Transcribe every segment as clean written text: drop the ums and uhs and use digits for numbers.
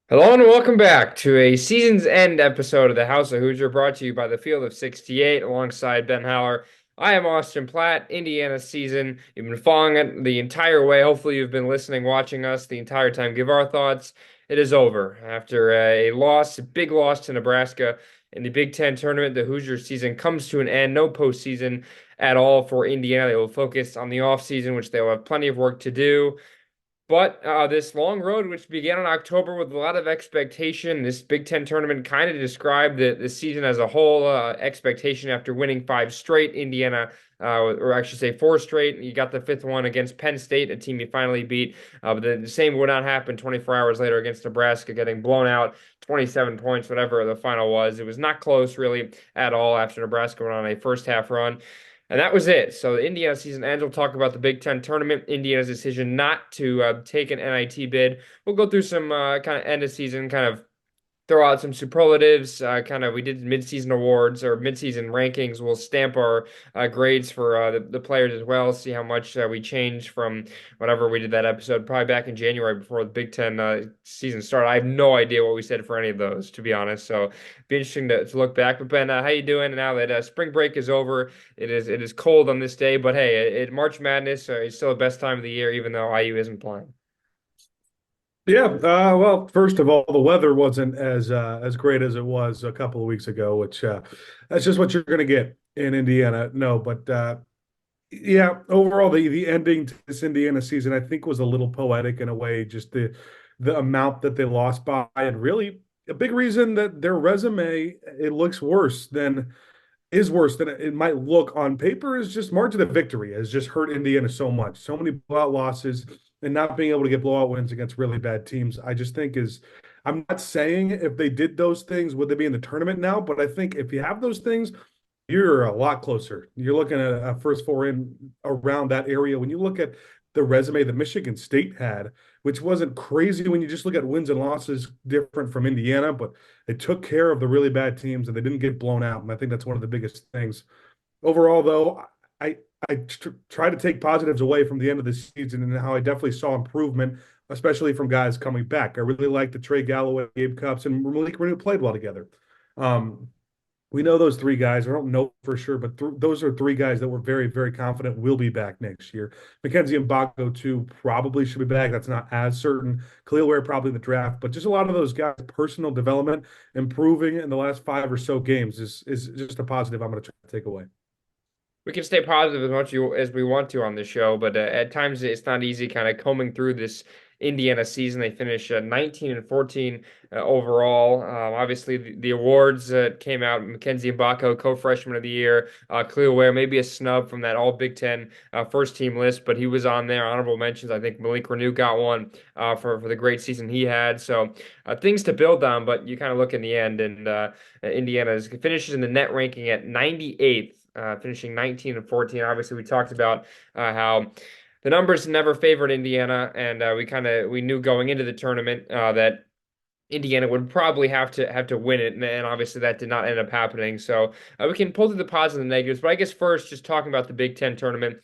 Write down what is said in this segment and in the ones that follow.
Hello and welcome back to a season's end episode of the House of Hoosier, brought to you by the Field of 68 alongside Ben Howler. I am Austin Platt, Indiana season. You've been following it the entire way. Hopefully, you've been listening, watching us the entire time. Give our thoughts. It is over after a loss, a big loss to Nebraska in the Big Ten tournament. The Hoosier season comes to an end. No postseason at all for Indiana. They will focus on the offseason, which they will have plenty of work to do. But this long road, which began in October with a lot of expectation, this Big Ten tournament kind of described the season as a whole. Expectation after winning five straight, Indiana, or I should say four straight. You got the fifth one against Penn State, a team you finally beat. But the same would not happen 24 hours later against Nebraska, getting blown out 27 points, whatever the final was. It was not close really at all after Nebraska went on a first half run. And that was it. So the Indiana season ends. We'll talk about the Big Ten tournament, Indiana's decision not to take an NIT bid. We'll go through some kind of end of season, kind of throw out some superlatives. We did midseason awards or midseason rankings. We'll stamp our grades for the players as well. See how much we changed from whatever we did that episode, probably back in January before the Big Ten season started. I have no idea what we said for any of those, to be honest. So be interesting to look back. But Ben, how you doing? Now that spring break is over, it is cold on this day, but hey, March Madness is still the best time of the year, even though IU isn't playing. Yeah, well, first of all, the weather wasn't as great as it was a couple of weeks ago, which that's just what you're going to get in Indiana. No, but yeah, overall, the ending to this Indiana season, I think, was a little poetic in a way. Just the amount that they lost by, and really a big reason that their resume it looks worse than it might look on paper is just margin of victory has just hurt Indiana so much. So many blowout losses and not being able to get blowout wins against really bad teams. I just think is I'm not saying if they did those things, would they be in the tournament now? But I think if you have those things, you're a lot closer. You're looking at a first four in around that area. When you look at the resume that Michigan State had, which wasn't crazy when you just look at wins and losses different from Indiana, but they took care of the really bad teams and they didn't get blown out. And I think that's one of the biggest things. Overall, though, I try to take positives away from the end of the season and how I definitely saw improvement, especially from guys coming back. I really like the Trey Galloway, Gabe Cupps, and Malik Renew played well together. Um, we know those three guys. I don't know for sure, but those are three guys that we're very, very confident will be back next year. Mackenzie Mbago, too, probably should be back. That's not as certain. Khalil Ware probably in the draft, but just a lot of those guys' personal development, improving in the last five or so games is just a positive I'm going to try to take away. We can stay positive as much as we want to on the show, but at times it's not easy kind of combing through this Indiana season. They finished 19 and 14 overall. Obviously, the awards came out. Mackenzie Mbako, co-freshman of the year. Khalil Ware, maybe a snub from that All Big Ten first team list, but he was on there. Honorable mentions. I think Malik Renew got one for the great season he had. So things to build on, but you kind of look in the end, and Indiana finishes in the net ranking at 98th. Finishing 19 and 14. Obviously, we talked about how the numbers never favored Indiana, and we knew going into the tournament that Indiana would probably have to win it, and obviously that did not end up happening. So we can pull through the positives and negatives. But I guess first, just talking about the Big Ten tournament,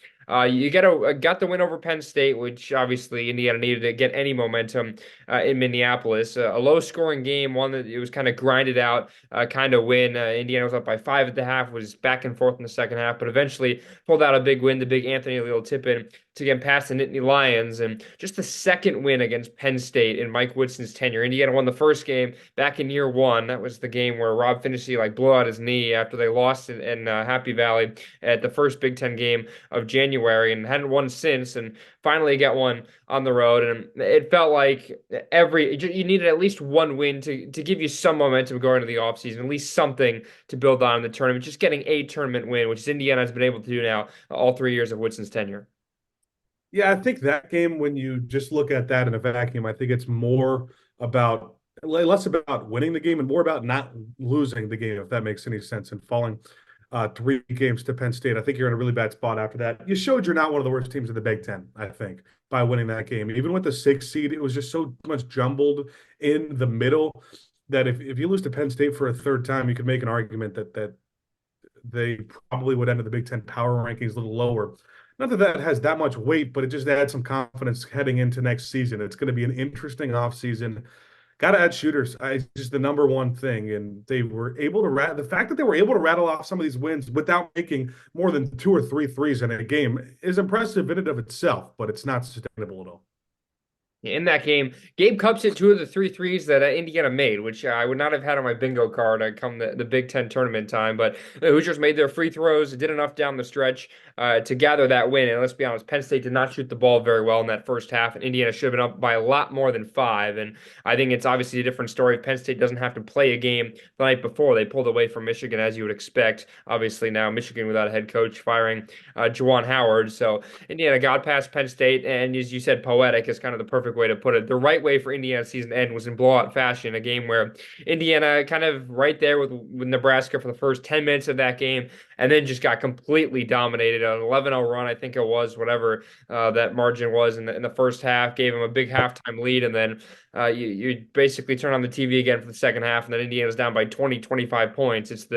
you got the win over Penn State, which obviously Indiana needed to get any momentum in Minneapolis. A low-scoring game, one that it was kind of grinded out, kind of win. Indiana was up by five at the half, was back and forth in the second half, but eventually pulled out a big win. The big Anthony Leal tip-in to get past the Nittany Lions, and just the second win against Penn State in Mike Woodson's tenure. Indiana won the first game back in year one. That was the game where Rob Finney like blew out his knee after they lost in Happy Valley at the first Big Ten game of January and hadn't won since. And finally got one on the road, and it felt like you needed at least one win to give you some momentum going into the offseason, at least something to build on in the tournament. Just getting a tournament win, which is Indiana has been able to do now all 3 years of Woodson's tenure. Yeah, I think that game, when you just look at that in a vacuum, I think it's more about less about winning the game and more about not losing the game, if that makes any sense, and falling three games to Penn State. I think you're in a really bad spot after that. You showed you're not one of the worst teams in the Big Ten, I think, by winning that game. Even with the sixth seed, it was just so much jumbled in the middle that if you lose to Penn State for a third time, you could make an argument that they probably would enter the Big Ten power rankings a little lower. Not that that has that much weight, but it just adds some confidence heading into next season. It's going to be an interesting offseason. Got to add shooters. It's just the number one thing, and they were able to the fact that they were able to rattle off some of these wins without making more than two or three threes in a game is impressive in and of itself, but it's not sustainable at all. In that game, Gabe Cupps hit two of the three threes that Indiana made, which I would not have had on my bingo card come the Big Ten tournament time. But the Hoosiers made their free throws, did enough down the stretch to gather that win. And let's be honest, Penn State did not shoot the ball very well in that first half, and Indiana should have been up by a lot more than five. And I think it's obviously a different story if Penn State doesn't have to play a game the night before. They pulled away from Michigan, as you would expect. Obviously, now Michigan without a head coach firing Juwan Howard. So Indiana got past Penn State, and as you said, poetic is kind of the perfect way to put it. The right way for Indiana's season to end was in blowout fashion, a game where Indiana kind of right there with Nebraska for the first 10 minutes of that game, and then just got completely dominated. An 11-0 run, I think it was, whatever that margin was in the first half, gave them a big halftime lead, and then you basically turn on the TV again for the second half, and then Indiana's down by 20, 25 points.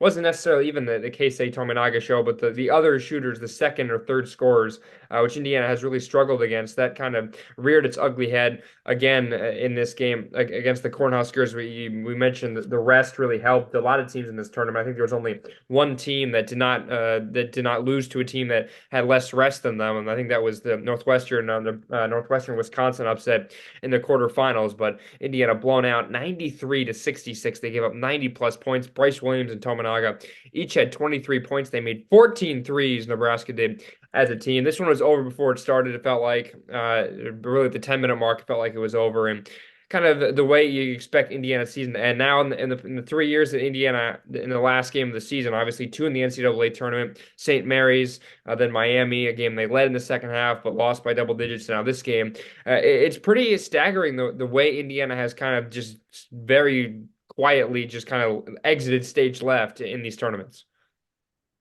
Wasn't necessarily even the Keisei Tominaga show, but the other shooters, the second or third scorers, which Indiana has really struggled against, that kind of reared its ugly head again in this game against the Cornhuskers. We mentioned that the rest really helped a lot of teams in this tournament. I think there was only one team that did not lose to a team that had less rest than them, and I think that was the Northwestern Wisconsin upset in the quarterfinals. But Indiana blown out 93-66. They gave up 90 plus points. Bryce Williams and Tominaga each had 23 points. They made 14 threes. Nebraska did as a team. This one was over before it started. It felt like really at the 10-minute mark, it felt like it was over. And kind of the way you expect Indiana's season to end. Now, in the 3 years that Indiana, in the last game of the season, obviously two in the NCAA tournament, St. Mary's, then Miami, a game they led in the second half but lost by double digits. Now this game, it's pretty staggering the way Indiana has kind of just very quietly just kind of exited stage left in these tournaments.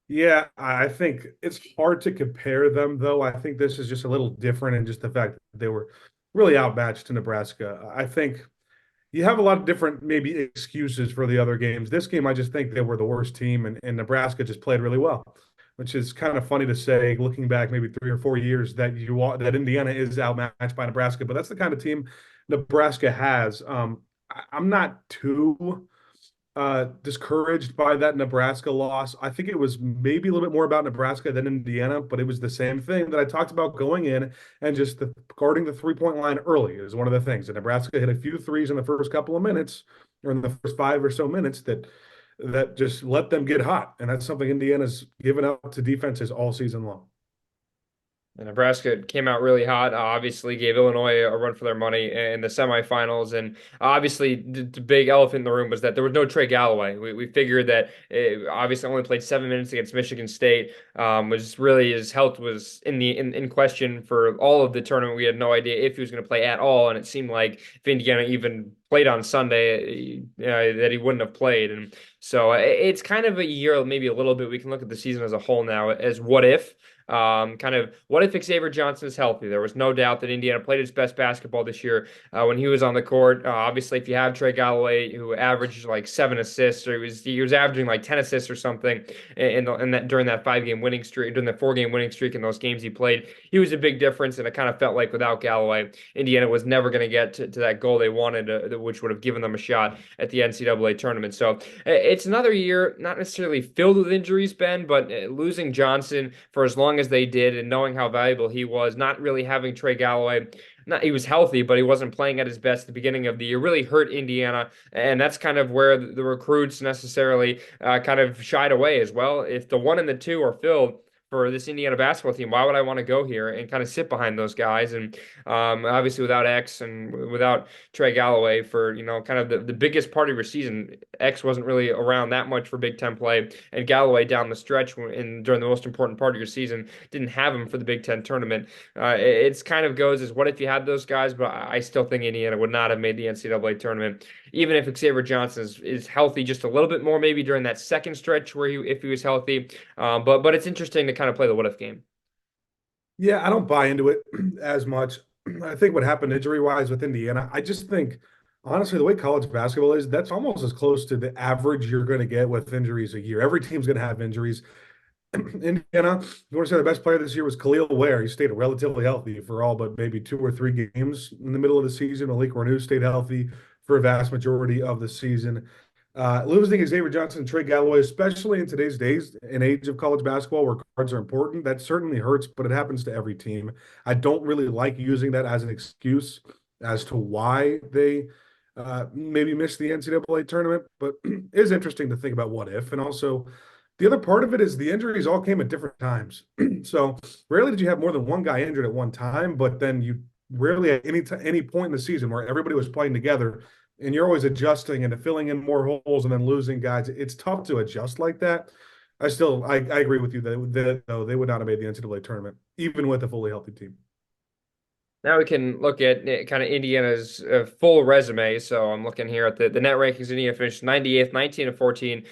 Yeah, I think it's hard to compare them, though. I think this is just a little different in just the fact that they were really outmatched to Nebraska. I think you have a lot of different maybe excuses for the other games. This game, I just think they were the worst team, and Nebraska just played really well, which is kind of funny to say, looking back maybe 3 or 4 years that Indiana is outmatched by Nebraska, but that's the kind of team Nebraska has. I'm not too discouraged by that Nebraska loss. I think it was maybe a little bit more about Nebraska than Indiana, but it was the same thing that I talked about going in and just guarding the 3-point line early is one of the things. And Nebraska hit a few threes in the first couple of minutes or in the first 5 or so minutes that just let them get hot. And that's something Indiana's given up to defenses all season long. And Nebraska came out really hot. Obviously, gave Illinois a run for their money in the semifinals. And obviously, the big elephant in the room was that there was no Trey Galloway. We figured that obviously only played 7 minutes against Michigan State. Was really his health was in question for all of the tournament. We had no idea if he was going to play at all, and it seemed like if Indiana even played on Sunday, that he wouldn't have played. And so it's kind of a year, maybe a little bit. We can look at the season as a whole now as what if. Kind of what if Xavier Johnson is healthy? There was no doubt that Indiana played its best basketball this year when he was on the court. Obviously, if you have Trey Galloway, who averaged like 7 assists, or he was averaging like 10 assists or something in that during that 5 game winning streak, during the 4 game winning streak in those games he played, he was a big difference. And it kind of felt like without Galloway, Indiana was never going to get to that goal they wanted, which would have given them a shot at the NCAA tournament. So it's another year, not necessarily filled with injuries, Ben, but losing Johnson for as long as they did and knowing how valuable he was, not really having Trey Galloway. Not, he was healthy, but he wasn't playing at his best at the beginning of the year. Really hurt Indiana, and that's kind of where the recruits necessarily kind of shied away as well. If the 1 and the 2 are filled for this Indiana basketball team, why would I want to go here and kind of sit behind those guys? And obviously without X and without Trey Galloway for, kind of the biggest part of your season, X wasn't really around that much for Big Ten play. And Galloway down the stretch during the most important part of your season didn't have him for the Big Ten tournament. It's kind of goes as what if you had those guys, but I still think Indiana would not have made the NCAA tournament, even if Xavier Johnson is healthy just a little bit more, maybe during that second stretch where if he was healthy. But it's interesting to kind of play the what if game. Yeah, I don't buy into it as much. I think what happened injury wise with Indiana, I just think honestly, the way college basketball is, that's almost as close to the average you're going to get with injuries a year. Every team's going to have injuries. Indiana, you want to say the best player this year was Khalil Ware. He stayed relatively healthy for all but maybe 2 or 3 games in the middle of the season. Malik Reneau stayed healthy for a vast majority of the season. Losing Xavier Johnson and Trey Galloway, especially in today's days and age of college basketball where cards are important, that certainly hurts, but it happens to every team. I don't really like using that as an excuse as to why they maybe missed the NCAA tournament, but it is interesting to think about what if. And also, the other part of it is the injuries all came at different times. So rarely did you have more than one guy injured at one time, but then you rarely at any point in the season where everybody was playing together and you're always adjusting and filling in more holes and then losing guys. It's tough to adjust like that. I agree with you that though they would not have made the NCAA tournament even with a fully healthy team. Now we can look at kind of Indiana's full resume. So I'm looking here at the net rankings. Indiana finished 98th, 19 and 14,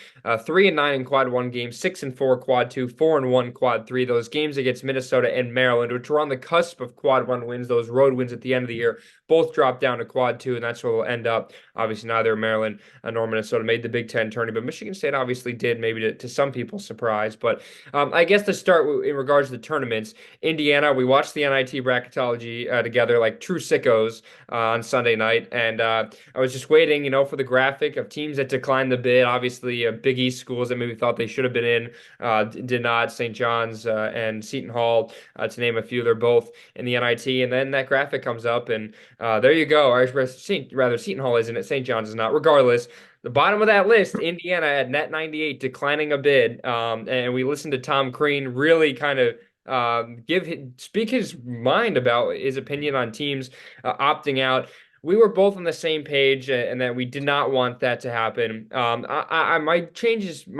3 and 9 in quad one games, 6 and 4 quad two, 4 and 1 quad three. Those games against Minnesota and Maryland, which were on the cusp of quad one wins, those road wins at the end of the year, both dropped down to quad two, and that's where we'll end up. Obviously, neither Maryland nor Minnesota made the Big Ten tourney, but Michigan State obviously did, maybe to some people's surprise. But I guess to start in regards to the tournaments, Indiana, we watched the NIT bracketology together like true sickos on Sunday night, and I was just waiting, for the graphic of teams that declined the bid. Obviously, Big East schools that maybe thought they should have been in did not. St. John's and Seton Hall, to name a few, they're both in the NIT. And then that graphic comes up, and there you go. Or rather, Seton Hall isn't it? St. John's is not. Regardless, the bottom of that list, Indiana at net 98, declining a bid. And we listened to Tom Crean really kind of speak his mind about his opinion on teams opting out. We were both on the same page, and that we did not want that to happen. My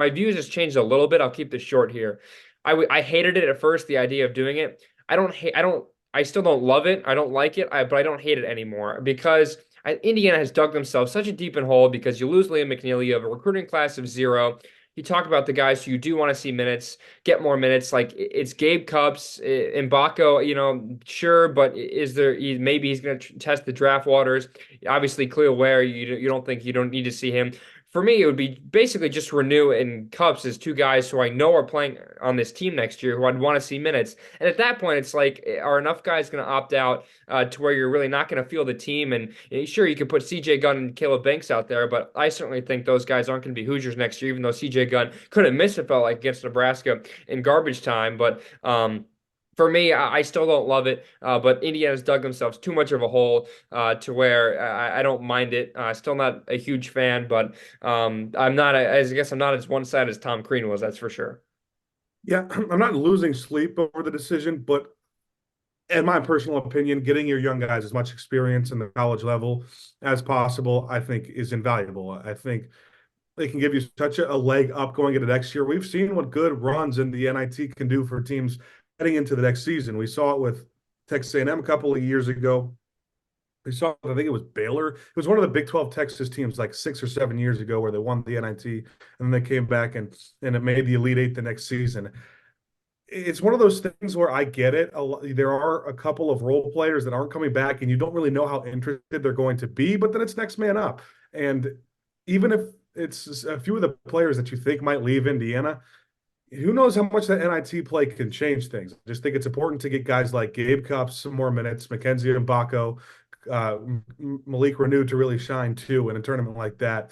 views has changed a little bit. I'll keep this short here. I hated it at first, the idea of doing it. I still don't love it. I don't like it, but I don't hate it anymore because Indiana has dug themselves such a deep hole because you lose Liam McNeely, you have a recruiting class of zero. You talk about the guys who you do want to see minutes, get more minutes. Like it's Gabe Cupps, Mbako, sure, but maybe he's going to test the draft waters. Obviously, Cleo Ware, you don't need to see him. For me, it would be basically just Renew and Cupps as two guys who I know are playing on this team next year who I'd want to see minutes. And at that point, it's like, are enough guys going to opt out to where you're really not going to feel the team? And sure, you could put CJ Gunn and Caleb Banks out there, but I certainly think those guys aren't going to be Hoosiers next year, even though CJ Gunn couldn't miss, it felt like, against Nebraska in garbage time. But for me, I still don't love it, but Indiana's dug themselves too much of a hole to where I don't mind it. Still not a huge fan, but I guess I'm not as one-sided as Tom Crean was, that's for sure. Yeah, I'm not losing sleep over the decision, but in my personal opinion, getting your young guys as much experience in the college level as possible, I think, is invaluable. I think they can give you such a leg up going into next year. We've seen what good runs in the NIT can do for teams heading into the next season. We saw it with Texas A&M a couple of years ago. We saw, I think it was Baylor. It was one of the Big 12 Texas teams like 6 or 7 years ago where they won the NIT and then they came back and it made the Elite Eight the next season. It's one of those things where I get it. There are a couple of role players that aren't coming back, and you don't really know how interested they're going to be, but then it's next man up. And even if it's a few of the players that you think might leave Indiana, who knows how much that NIT play can change things. I just think it's important to get guys like Gabe Cupps some more minutes, Mackenzie Mbako, Malik Renew to really shine too in a tournament like that.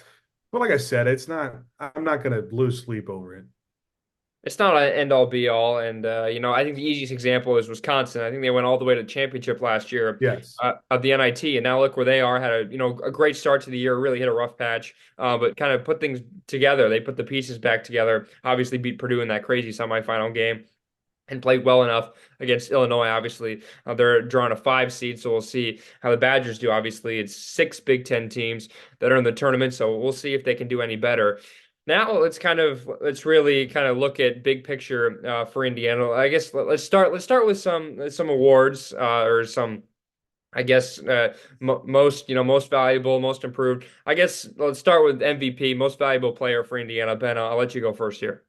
But like I said, I'm not going to lose sleep over it. It's not an end all be all. And, I think the easiest example is Wisconsin. I think they went all the way to the championship last year Yes. of the NIT. And now look where they are, had a great start to the year, really hit a rough patch, but kind of put things together. They put the pieces back together, obviously beat Purdue in that crazy semifinal game and played well enough against Illinois. Obviously, they're drawing a 5 seed, so we'll see how the Badgers do. Obviously, it's 6 Big Ten teams that are in the tournament, so we'll see if they can do any better. Now let's really kind of look at big picture for Indiana. I guess let's start with some awards or some, I guess, most valuable, most improved. I guess let's start with MVP, most valuable player for Indiana. Ben, I'll let you go first here.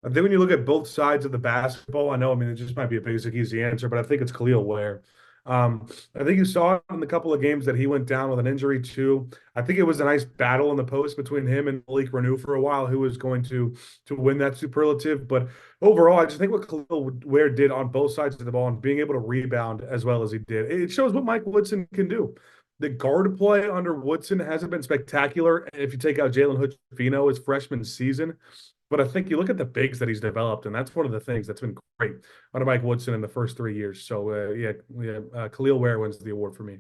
I think when you look at both sides of the basketball, I mean, it just might be a basic, easy answer, but I think it's Khalil Ware. I think you saw in the couple of games that he went down with an injury too. I think it was a nice battle in the post between him and Malik Renew for a while, who was going to win that superlative. But overall, I just think what Khalil Ware did on both sides of the ball and being able to rebound as well as he did, it shows what Mike Woodson can do. the guard play under Woodson hasn't been spectacular. If you take out Jalen Hood-Schifino his freshman season, but I think you look at the bigs that he's developed, and that's one of the things that's been great under Mike Woodson in the first 3 years. So Khalil Ware wins the award for me.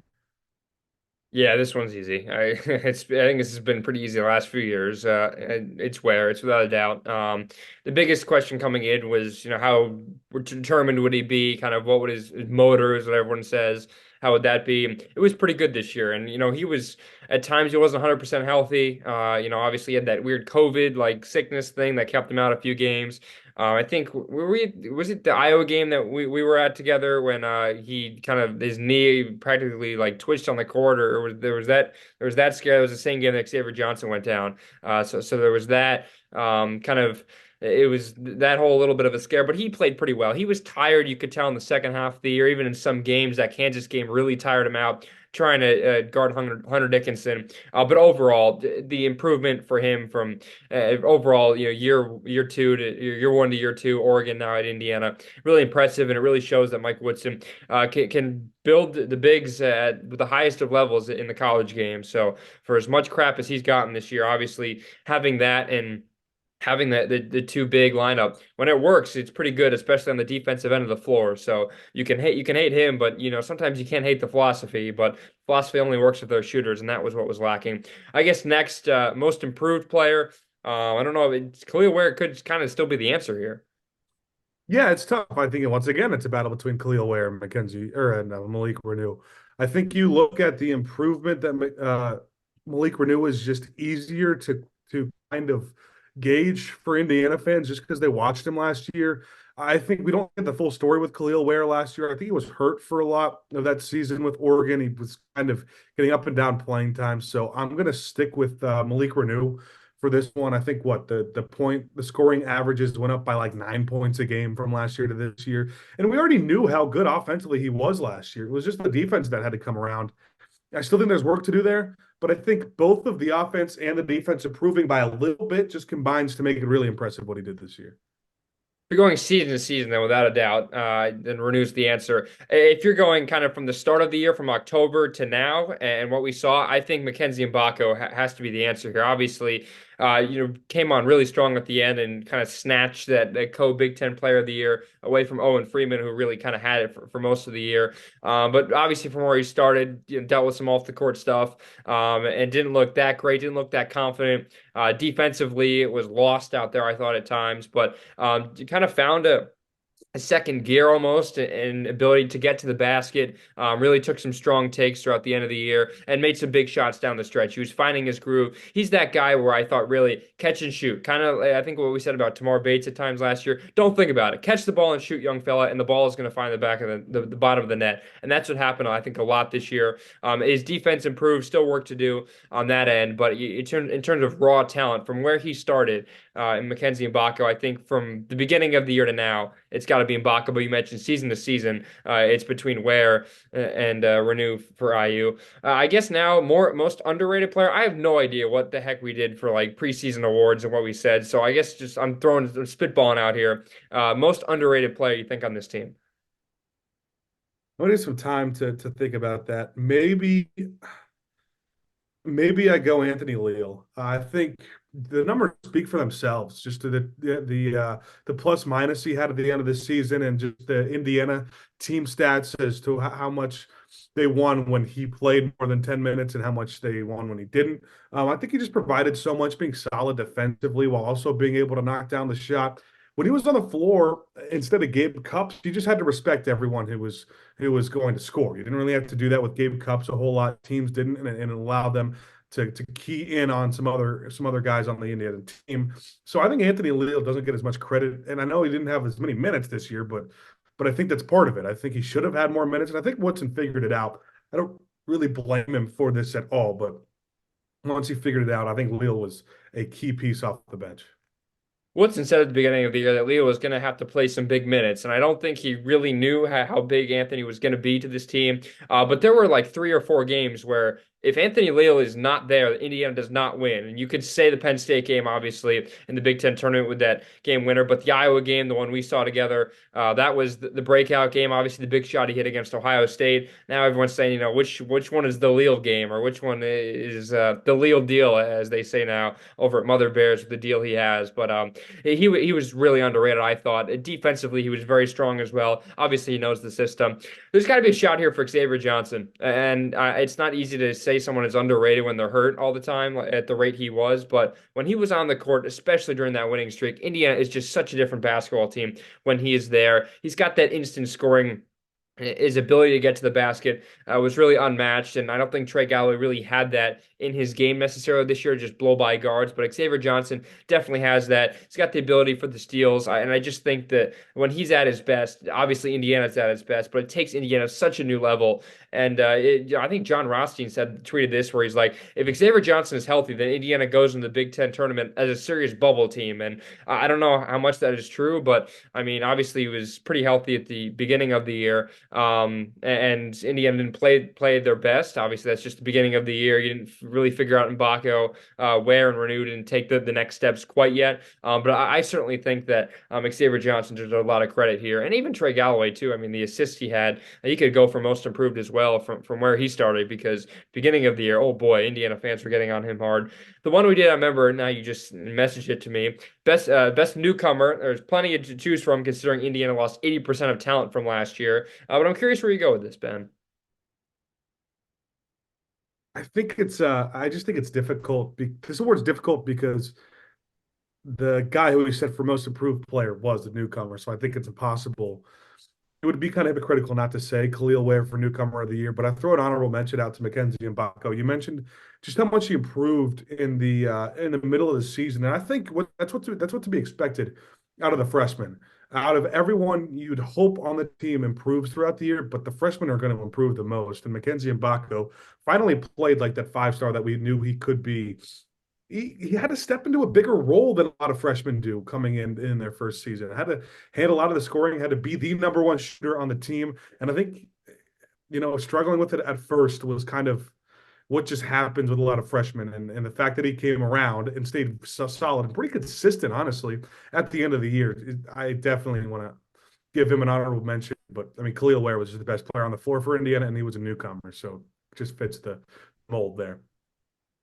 Yeah, this one's easy. I think this has been pretty easy the last few years. And it's where it's without a doubt. The biggest question coming in was, how determined would he be? Kind of what would his motor is, what everyone says. How would that be? It was pretty good this year, and he was at times he wasn't 100% healthy. Obviously he had that weird COVID like sickness thing that kept him out a few games. I think was it the Iowa game that we were at together when he kind of his knee practically like twitched on the court, or there was that scare. It was the same game that Xavier Johnson went down. So there was that kind of. It was that whole little bit of a scare, but he played pretty well. He was tired, you could tell in the second half of the year, even in some games. That Kansas game really tired him out trying to guard Hunter Dickinson. But overall, the improvement for him from overall, year two to year one to year two, Oregon now at Indiana, really impressive, and it really shows that Mike Woodson can build the bigs at the highest of levels in the college game. So for as much crap as he's gotten this year, obviously having that and having the two big lineup when it works, it's pretty good, especially on the defensive end of the floor. So you can hate him, but sometimes you can't hate the philosophy. But philosophy only works with those shooters, and that was what was lacking. I guess next, most improved player. I don't know. Khalil Ware could kind of still be the answer here. Yeah, it's tough. I think once again, it's a battle between Khalil Ware and Malik Renew. I think you look at the improvement that Malik Renew is just easier to kind of gauge for Indiana fans just because they watched him last year. I think we don't get the full story with Khalil Ware last year. I think he was hurt for a lot of that season with Oregon. He was kind of getting up and down playing time. So I'm going to stick with Malik Renew for this one. I think the scoring averages went up by like 9 points a game from last year to this year. And we already knew how good offensively he was last year. It was just the defense that had to come around. I still think there's work to do there, but I think both of the offense and the defense improving by a little bit just combines to make it really impressive what he did this year. You're going season to season, then without a doubt, then Renew's the answer. If you're going kind of from the start of the year, from October to now, and what we saw, I think Mackenzie Mbako has to be the answer here. Obviously, came on really strong at the end and kind of snatched that co-Big Ten Player of the Year away from Owen Freeman, who really kind of had it for most of the year. But obviously, from where he started, dealt with some off the court stuff, and didn't look that great, didn't look that confident. Defensively, it was lost out there, I thought at times, but you kind of found a second gear almost and ability to get to the basket. Really took some strong takes throughout the end of the year and made some big shots down the stretch. He was finding his groove. He's that guy where I thought really catch and shoot. Kind of, I think what we said about Tamar Bates at times last year. Don't think about it. Catch the ball and shoot, young fella, and the ball is going to find the back of the bottom of the net. And that's what happened, I think, a lot this year. His defense improved, still work to do on that end. But in terms of raw talent, from where he started in Mackenzie Mbako, I think from the beginning of the year to now, it's got to be Mbaka, but you mentioned season to season, it's between Ware and Renew for IU. I guess now most underrated player. I have no idea what the heck we did for like preseason awards and what we said. So I guess just I'm spitballing out here. Most underrated player you think on this team? I need some time to think about that. Maybe I go Anthony Leal. I think the numbers speak for themselves. Just to the plus minus he had at the end of the season, and just the Indiana team stats as to how much they won when he played more than 10 minutes and how much they won when he didn't. I think he just provided so much, being solid defensively while also being able to knock down the shot. When he was on the floor instead of Gabe Cupps, you just had to respect everyone who was going to score. You didn't really have to do that with Gabe Cupps a whole lot. Teams didn't, and allow them to key in on some other guys on the Indiana team. So I think Anthony Leal doesn't get as much credit, and I know he didn't have as many minutes this year, but I think that's part of it. I think he should have had more minutes, and I think Woodson figured it out. I don't really blame him for this at all, but once he figured it out, I think Leal was a key piece off the bench. Woodson said at the beginning of the year that Leo was going to have to play some big minutes, and I don't think he really knew how big Anthony was going to be to this team. But there were like 3 or 4 games where if Anthony Leal is not there, Indiana does not win. And you could say the Penn State game, obviously, in the Big Ten tournament with that game winner, but the Iowa game, the one we saw together, that was the breakout game. Obviously, the big shot he hit against Ohio State. Now everyone's saying, which one is the Leal game, or which one is the Leal deal, as they say now over at Mother Bears with the deal he has. But he was really underrated, I thought. Defensively, he was very strong as well. Obviously, he knows the system. There's got to be a shout here for Xavier Johnson, and it's not easy to say someone is underrated when they're hurt all the time at the rate he was. But when he was on the court, especially during that winning streak, Indiana is just such a different basketball team when he is there. He's got that instant scoring. His ability to get to the basket was really unmatched, and I don't think Trey Galloway really had that in his game necessarily this year, just blow by guards. But Xavier Johnson definitely has that. He's got the ability for the steals, and I just think that when he's at his best, obviously Indiana's at its best, but it takes Indiana such a new level. And I think John Rothstein tweeted this, where he's like, if Xavier Johnson is healthy, then Indiana goes in the Big Ten tournament as a serious bubble team. And I don't know how much that is true, but I mean, obviously he was pretty healthy at the beginning of the year. And Indiana didn't play their best. Obviously, that's just the beginning of the year. You didn't really figure out Mbako, where and Renew didn't take the next steps quite yet. But I certainly think that Xavier Johnson deserves a lot of credit here, and even Trey Galloway too. I mean, the assist he had, he could go for most improved as well from where he started, because beginning of the year, oh boy, Indiana fans were getting on him hard. The one we did, I remember. Now you just messaged it to me. Best newcomer. There's plenty to choose from considering Indiana lost 80% of talent from last year. But I'm curious where you go with this, Ben. I just think it's difficult. This award's difficult because the guy who we said for most improved player was the newcomer. So I think it's impossible. It would be kind of hypocritical not to say Khalil Ware for newcomer of the year, but I throw an honorable mention out to Mackenzie Mbako. You mentioned just how much he improved in the middle of the season, and I think that's what to be expected out of the freshmen. Out of everyone, you'd hope on the team improves throughout the year, but the freshmen are going to improve the most. And Mackenzie Mbako finally played like that 5-star that we knew he could be. He had to step into a bigger role than a lot of freshmen do coming in their first season. Had to handle a lot of the scoring, had to be the number one shooter on the team. And I think, struggling with it at first was kind of what just happens with a lot of freshmen. And the fact that he came around and stayed so solid and pretty consistent, honestly, at the end of the year, I definitely want to give him an honorable mention. But I mean, Khalil Ware was just the best player on the floor for Indiana, and he was a newcomer. So it just fits the mold there.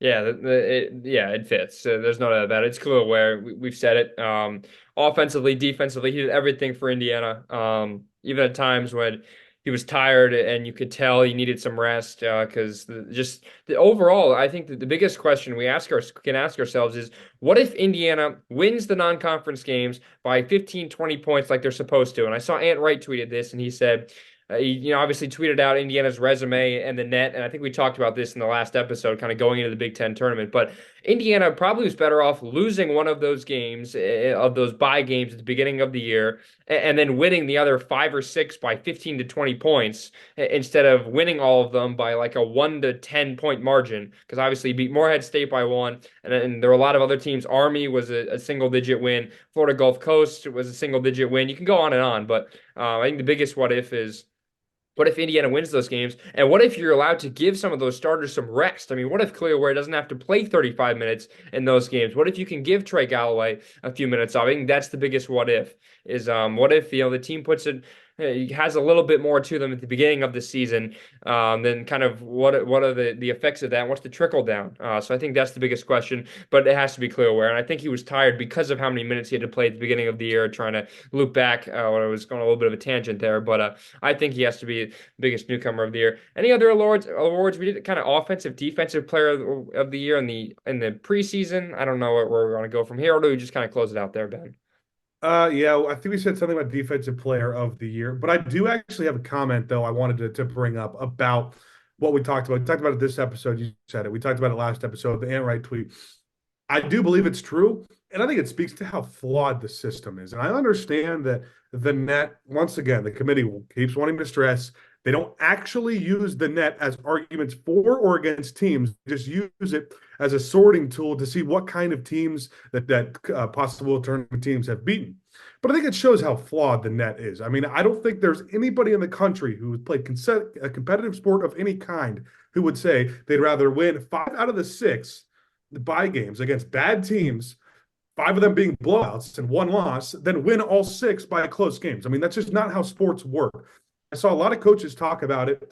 Yeah, it fits. There's no doubt about it. It's Khalil Ware. We've said it. Offensively, defensively, he did everything for Indiana. Even at times when he was tired and you could tell he needed some rest, because just the overall, I think that the biggest question can ask ourselves is, what if Indiana wins the non-conference games by 15, 20 points like they're supposed to? And I saw Ant Wright tweeted this, and he said, he obviously tweeted out Indiana's resume and the net, and I think we talked about this in the last episode, kind of going into the Big Ten tournament. But Indiana probably was better off losing one of those games, of those bye games at the beginning of the year, and then winning the other 5 or 6 by 15 to 20 points, instead of winning all of them by like a 1 to 10 point margin. Because obviously, you beat Morehead State by 1, and there were a lot of other teams. Army was a single digit win. Florida Gulf Coast was a single digit win. You can go on and on, but I think the biggest what if is, what if Indiana wins those games? And what if you're allowed to give some of those starters some rest? I mean, what if Clearware doesn't have to play 35 minutes in those games? What if you can give Trey Galloway a few minutes off? I think that's the biggest what if is, what if, the team puts it, has a little bit more to them at the beginning of the season, then kind of what are the effects of that? What's the trickle down? So I think that's the biggest question, but it has to be Clearware. And I think he was tired because of how many minutes he had to play at the beginning of the year, trying to loop back when I was going a little bit of a tangent there. But I think he has to be the biggest newcomer of the year. Any other awards? We did kind of offensive, defensive player of the year in the preseason. I don't know where we're going to go from here, or do we just kind of close it out there, Ben? Yeah, I think we said something about defensive player of the year, but I do actually have a comment though I wanted to bring up about what we talked about. We talked about it this episode. You said it. We talked about it last episode, the Ant Wright tweet. I do believe it's true, and I think it speaks to how flawed the system is. And I understand that the net, once again, the committee keeps wanting to stress They don't actually use the net as arguments for or against teams. They just use it as a sorting tool to see what kind of teams that possible tournament teams have beaten. But I think it shows how flawed the net is. I mean, I don't think there's anybody in the country who has played a competitive sport of any kind who would say they'd rather win 5 out of the 6 bye games against bad teams, 5 of them being blowouts and 1 loss, than win all 6 by close games. I mean, that's just not how sports work. I saw a lot of coaches talk about it.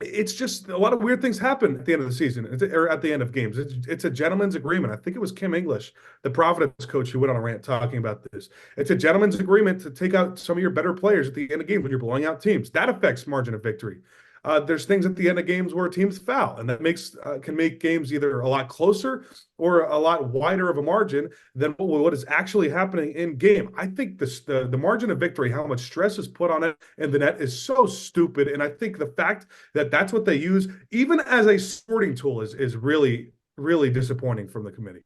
It's just a lot of weird things happen at the end of the season or at the end of games. It's a gentleman's agreement. I think it was Kim English, the Providence coach, who went on a rant talking about this. It's a gentleman's agreement to take out some of your better players at the end of games when you're blowing out teams. That affects margin of victory. There's things at the end of games where teams foul, and that can make games either a lot closer or a lot wider of a margin than what is actually happening in game. I think the margin of victory, how much stress is put on it in the net, is so stupid. And I think the fact that that's what they use, even as a sorting tool, is really, really disappointing from the committee.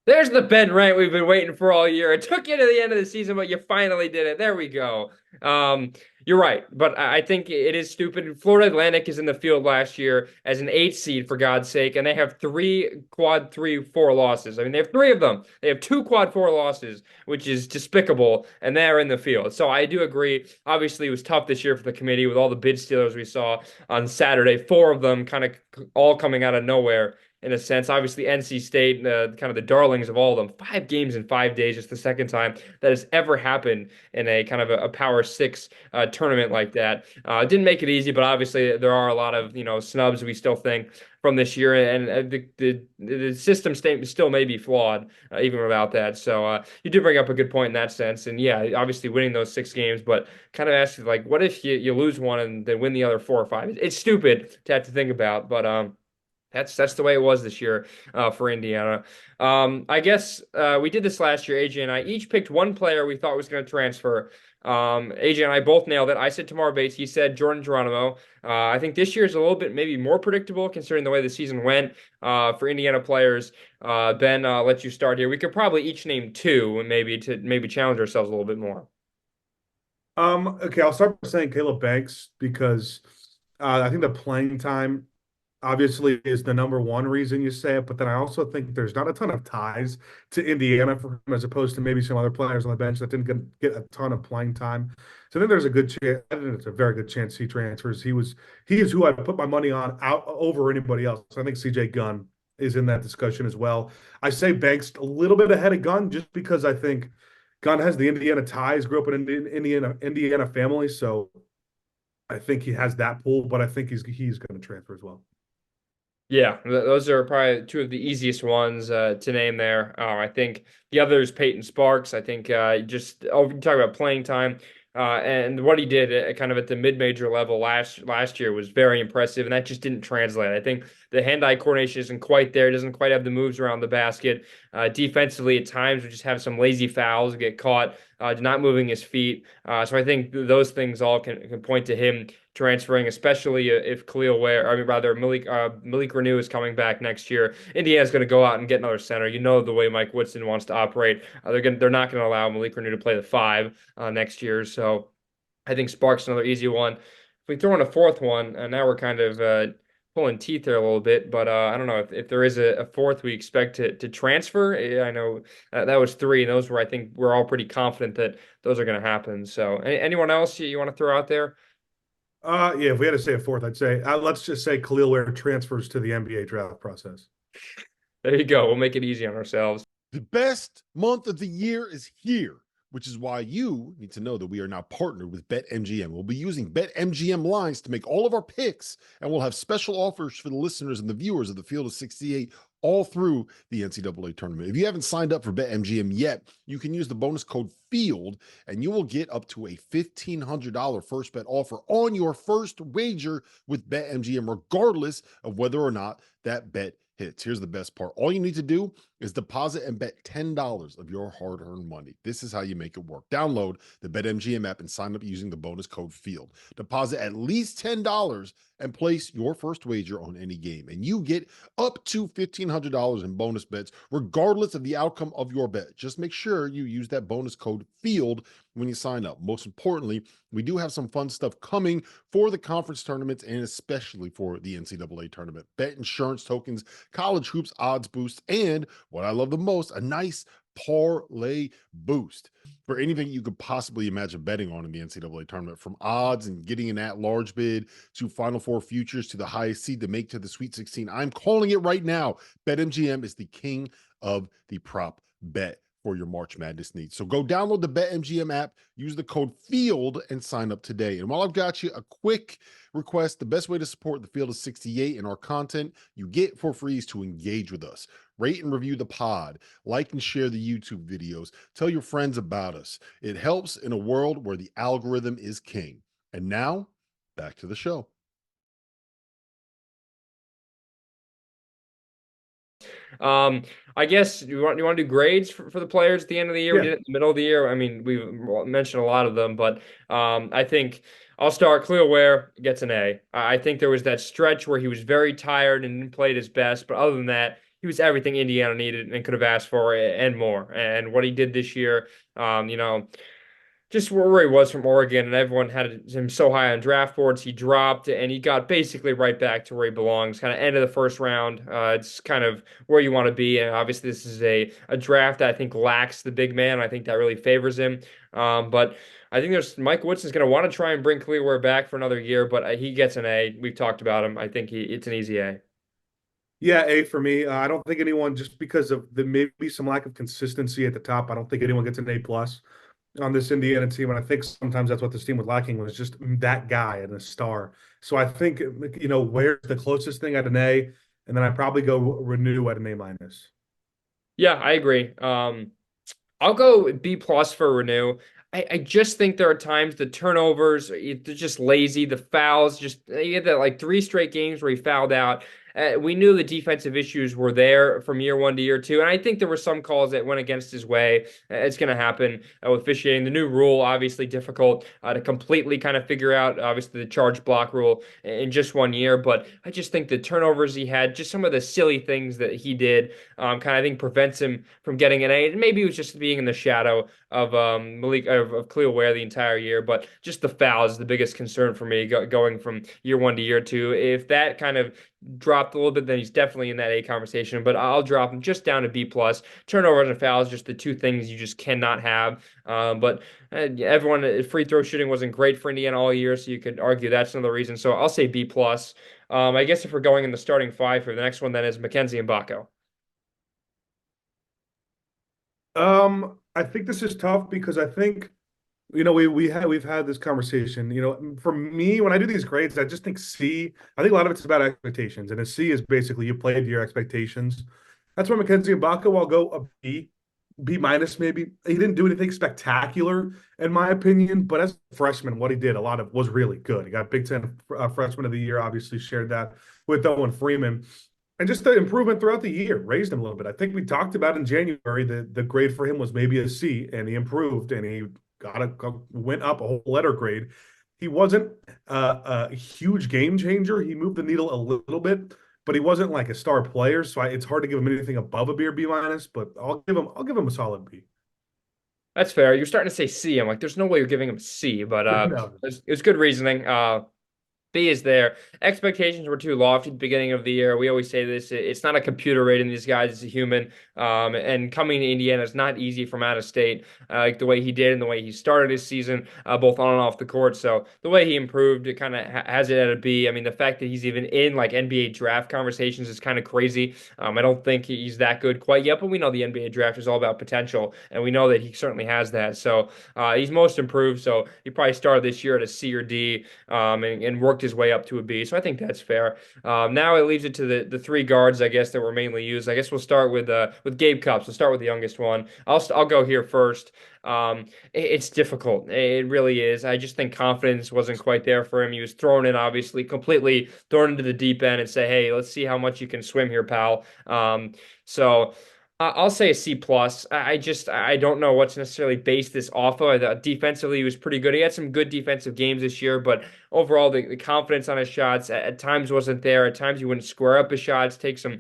There's the Ben rant we've been waiting for all year. It took you to the end of the season, but you finally did it. There we go. You're right, but I think it is stupid. Florida Atlantic is in the field last year as an 8 seed, for God's sake, and they have 3 quad 3-4 losses. I mean, they have 3 of them. They have 2 quad 4 losses, which is despicable, and they're in the field. So I do agree. Obviously, it was tough this year for the committee with all the bid stealers we saw on Saturday. 4 of them kind of all coming out of nowhere, in a sense. Obviously, NC State, kind of the darlings of all of them. 5 games in 5 days, just the second time that has ever happened in a kind of a Power Six tournament like that. Didn't make it easy, but obviously there are a lot of snubs we still think from this year, and the system still may be flawed even without that. So you did bring up a good point in that sense, and yeah, obviously winning those 6 games, but kind of ask you, like, what if you lose one and then win the other 4 or 5? It's stupid to have to think about, but that's the way it was this year for Indiana. I guess we did this last year. AJ and I each picked one player we thought was going to transfer. AJ and I both nailed it. I said Tamar Bates. He said Jordan Geronimo. I think this year is a little bit maybe more predictable considering the way the season went for Indiana players. Ben, I'll let you start here. We could probably each name 2 and maybe challenge ourselves a little bit more. Okay, I'll start by saying Caleb Banks because I think the playing time obviously is the number one reason you say it, but then I also think there's not a ton of ties to Indiana for him as opposed to maybe some other players on the bench that didn't get a ton of playing time. So I think there's a good chance. I think it's a very good chance he transfers. He is who I put my money on out over anybody else. I think CJ Gunn is in that discussion as well. I say Banks a little bit ahead of Gunn just because I think Gunn has the Indiana ties, grew up in an Indiana family, so I think he has that pull, but I think he's going to transfer as well. Yeah, those are probably 2 of the easiest ones to name there. I think the other is Peyton Sparks. I think you talk about playing time and what he did kind of at the mid-major level last year was very impressive, and that just didn't translate. I think the hand-eye coordination isn't quite there. Doesn't quite have the moves around the basket. Defensively, at times, we just have some lazy fouls, get caught, not moving his feet. So I think those things all can point to him transferring, especially if Malik Renew is coming back next year. Indiana's going to go out and get another center. You know the way Mike Woodson wants to operate. They're not going to allow Malik Renew to play the 5 next year. So I think Sparks another easy one. If we throw in a 4th one, and now we're kind of pulling teeth there a little bit, but I don't know if there is a 4th we expect to transfer. I know that was 3, and those were, I think we're all pretty confident that those are going to happen. So anyone else you want to throw out there? Yeah, if we had to say a 4th, I'd say let's just say Khalil Ware transfers to the NBA draft process. There you go. We'll make it easy on ourselves. The best month of the year is here, which is why you need to know that we are now partnered with BetMGM. We'll be using BetMGM lines to make all of our picks, and we'll have special offers for the listeners and the viewers of the Field of 68 all through the NCAA tournament. If you haven't signed up for BetMGM yet, you can use the bonus code FIELD, and you will get up to a $1,500 first bet offer on your first wager with BetMGM, regardless of whether or not that bet hits. Here's the best part. All you need to do is deposit and bet $10 of your hard-earned money. This is how you make it work. Download the BetMGM app and sign up using the bonus code FIELD. Deposit at least $10 and place your first wager on any game, and you get up to $1,500 in bonus bets, regardless of the outcome of your bet. Just make sure you use that bonus code FIELD when you sign up. Most importantly, we do have some fun stuff coming for the conference tournaments and especially for the NCAA tournament. Bet insurance tokens, college hoops odds boosts, and what I love the most, a nice parlay boost for anything you could possibly imagine betting on in the NCAA tournament, from odds and getting an at-large bid to Final Four futures to the highest seed to make to the Sweet 16. I'm calling it right now. BetMGM is the king of the prop bet for your March Madness needs. So go download the BetMGM app, use the code FIELD, and sign up today. And while I've got you, a quick request: the best way to support the Field of 68 and our content you get for free is to engage with us. Rate and review the pod, like and share the YouTube videos, tell your friends about us. It helps in a world where the algorithm is king. And now, back to the show. I guess you want to do grades for the players at the end of the year? We Yeah. did it in the middle of the year. I mean, we've mentioned a lot of them, but I think I'll start. Cleo Ware gets an A. I think there was that stretch where he was very tired and didn't play at his best, but other than that, he was everything Indiana needed and could have asked for and more. And what he did this year, just where he was from Oregon, and everyone had him so high on draft boards. He dropped, and he got basically right back to where he belongs. Kind of end of the first round. It's kind of where you want to be, and obviously this is a draft that I think lacks the big man. I think that really favors him. But I think there's Mike Woodson's going to want to try and bring Clearware back for another year, but he gets an A. We've talked about him. I think it's an easy A. Yeah, A for me. I don't think anyone, just because of the maybe some lack of consistency at the top, I don't think anyone gets an A plus on this Indiana team. And I think sometimes that's what this team was lacking, was just that guy and a star. So I think, where's the closest thing at an A? And then I probably go Renew at an A minus. Yeah, I agree. I'll go B plus for Renew. I just think there are times the turnovers, they're just lazy. The fouls, just he had that like three straight games where he fouled out. We knew the defensive issues were there from year one to year two, and I think there were some calls that went against his way. It's going to happen with officiating. The new rule, obviously difficult to completely kind of figure out. Obviously, the charge block rule in just 1 year, but I just think the turnovers he had, just some of the silly things that he did, kind of I think prevents him from getting an A. And maybe it was just being in the shadow of Malik of Cleo Ware the entire year, but just the foul is the biggest concern for me going from year one to year two. If that kind of dropped a little bit, then he's definitely in that A conversation. But I'll drop him just down to B plus. Turnovers and fouls, just the two things you just cannot have. But everyone, free throw shooting wasn't great for Indiana all year, so you could argue that's another reason. So I'll say B plus. I guess if we're going in the starting five for the next one, then is Mackenzie and Baco. I think this is tough because I think, we've had this conversation. For me, when I do these grades, I just think C. I think a lot of it's about expectations, and a C is basically you played to your expectations. That's why Mackenzie Mbaka, I'll go a B, B minus maybe. He didn't do anything spectacular in my opinion, but as a freshman, what he did was really good. He got Big Ten Freshman of the Year, obviously shared that with Owen Freeman. And just the improvement throughout the year raised him a little bit. I think we talked about in January that the grade for him was maybe a C, and he improved and he went up a whole letter grade. He wasn't a huge game changer. He moved the needle a little bit, but he wasn't like a star player. So it's hard to give him anything above a B or B minus. But I'll give him a solid B. That's fair. You're starting to say C. I'm like, there's no way you're giving him C, but No. it's good reasoning. B is there. Expectations were too lofty at the beginning of the year. We always say this. It's not a computer rating these guys. It's a human. And coming to Indiana is not easy from out of state, like the way he did and the way he started his season, both on and off the court. So the way he improved, it kind of has it at a B. I mean, the fact that he's even in like NBA draft conversations is kind of crazy. I don't think he's that good quite yet, but we know the NBA draft is all about potential, and we know that he certainly has that. So he's most improved. So he probably started this year at a C or D, and worked his way up to a B. So I think that's fair. Now it leaves it to the three guards, I guess, that were mainly used. I guess we'll start with Gabe Cupps. We'll start with the youngest one. I'll go here first. It's difficult. It really is. I just think confidence wasn't quite there for him. He was thrown in, obviously, completely thrown into the deep end and say, "Hey, let's see how much you can swim here, pal." So I'll say a C plus. I don't know what's necessarily based this off of. Defensively, he was pretty good. He had some good defensive games this year, but overall, the confidence on his shots at times wasn't there. At times, he wouldn't square up his shots, take some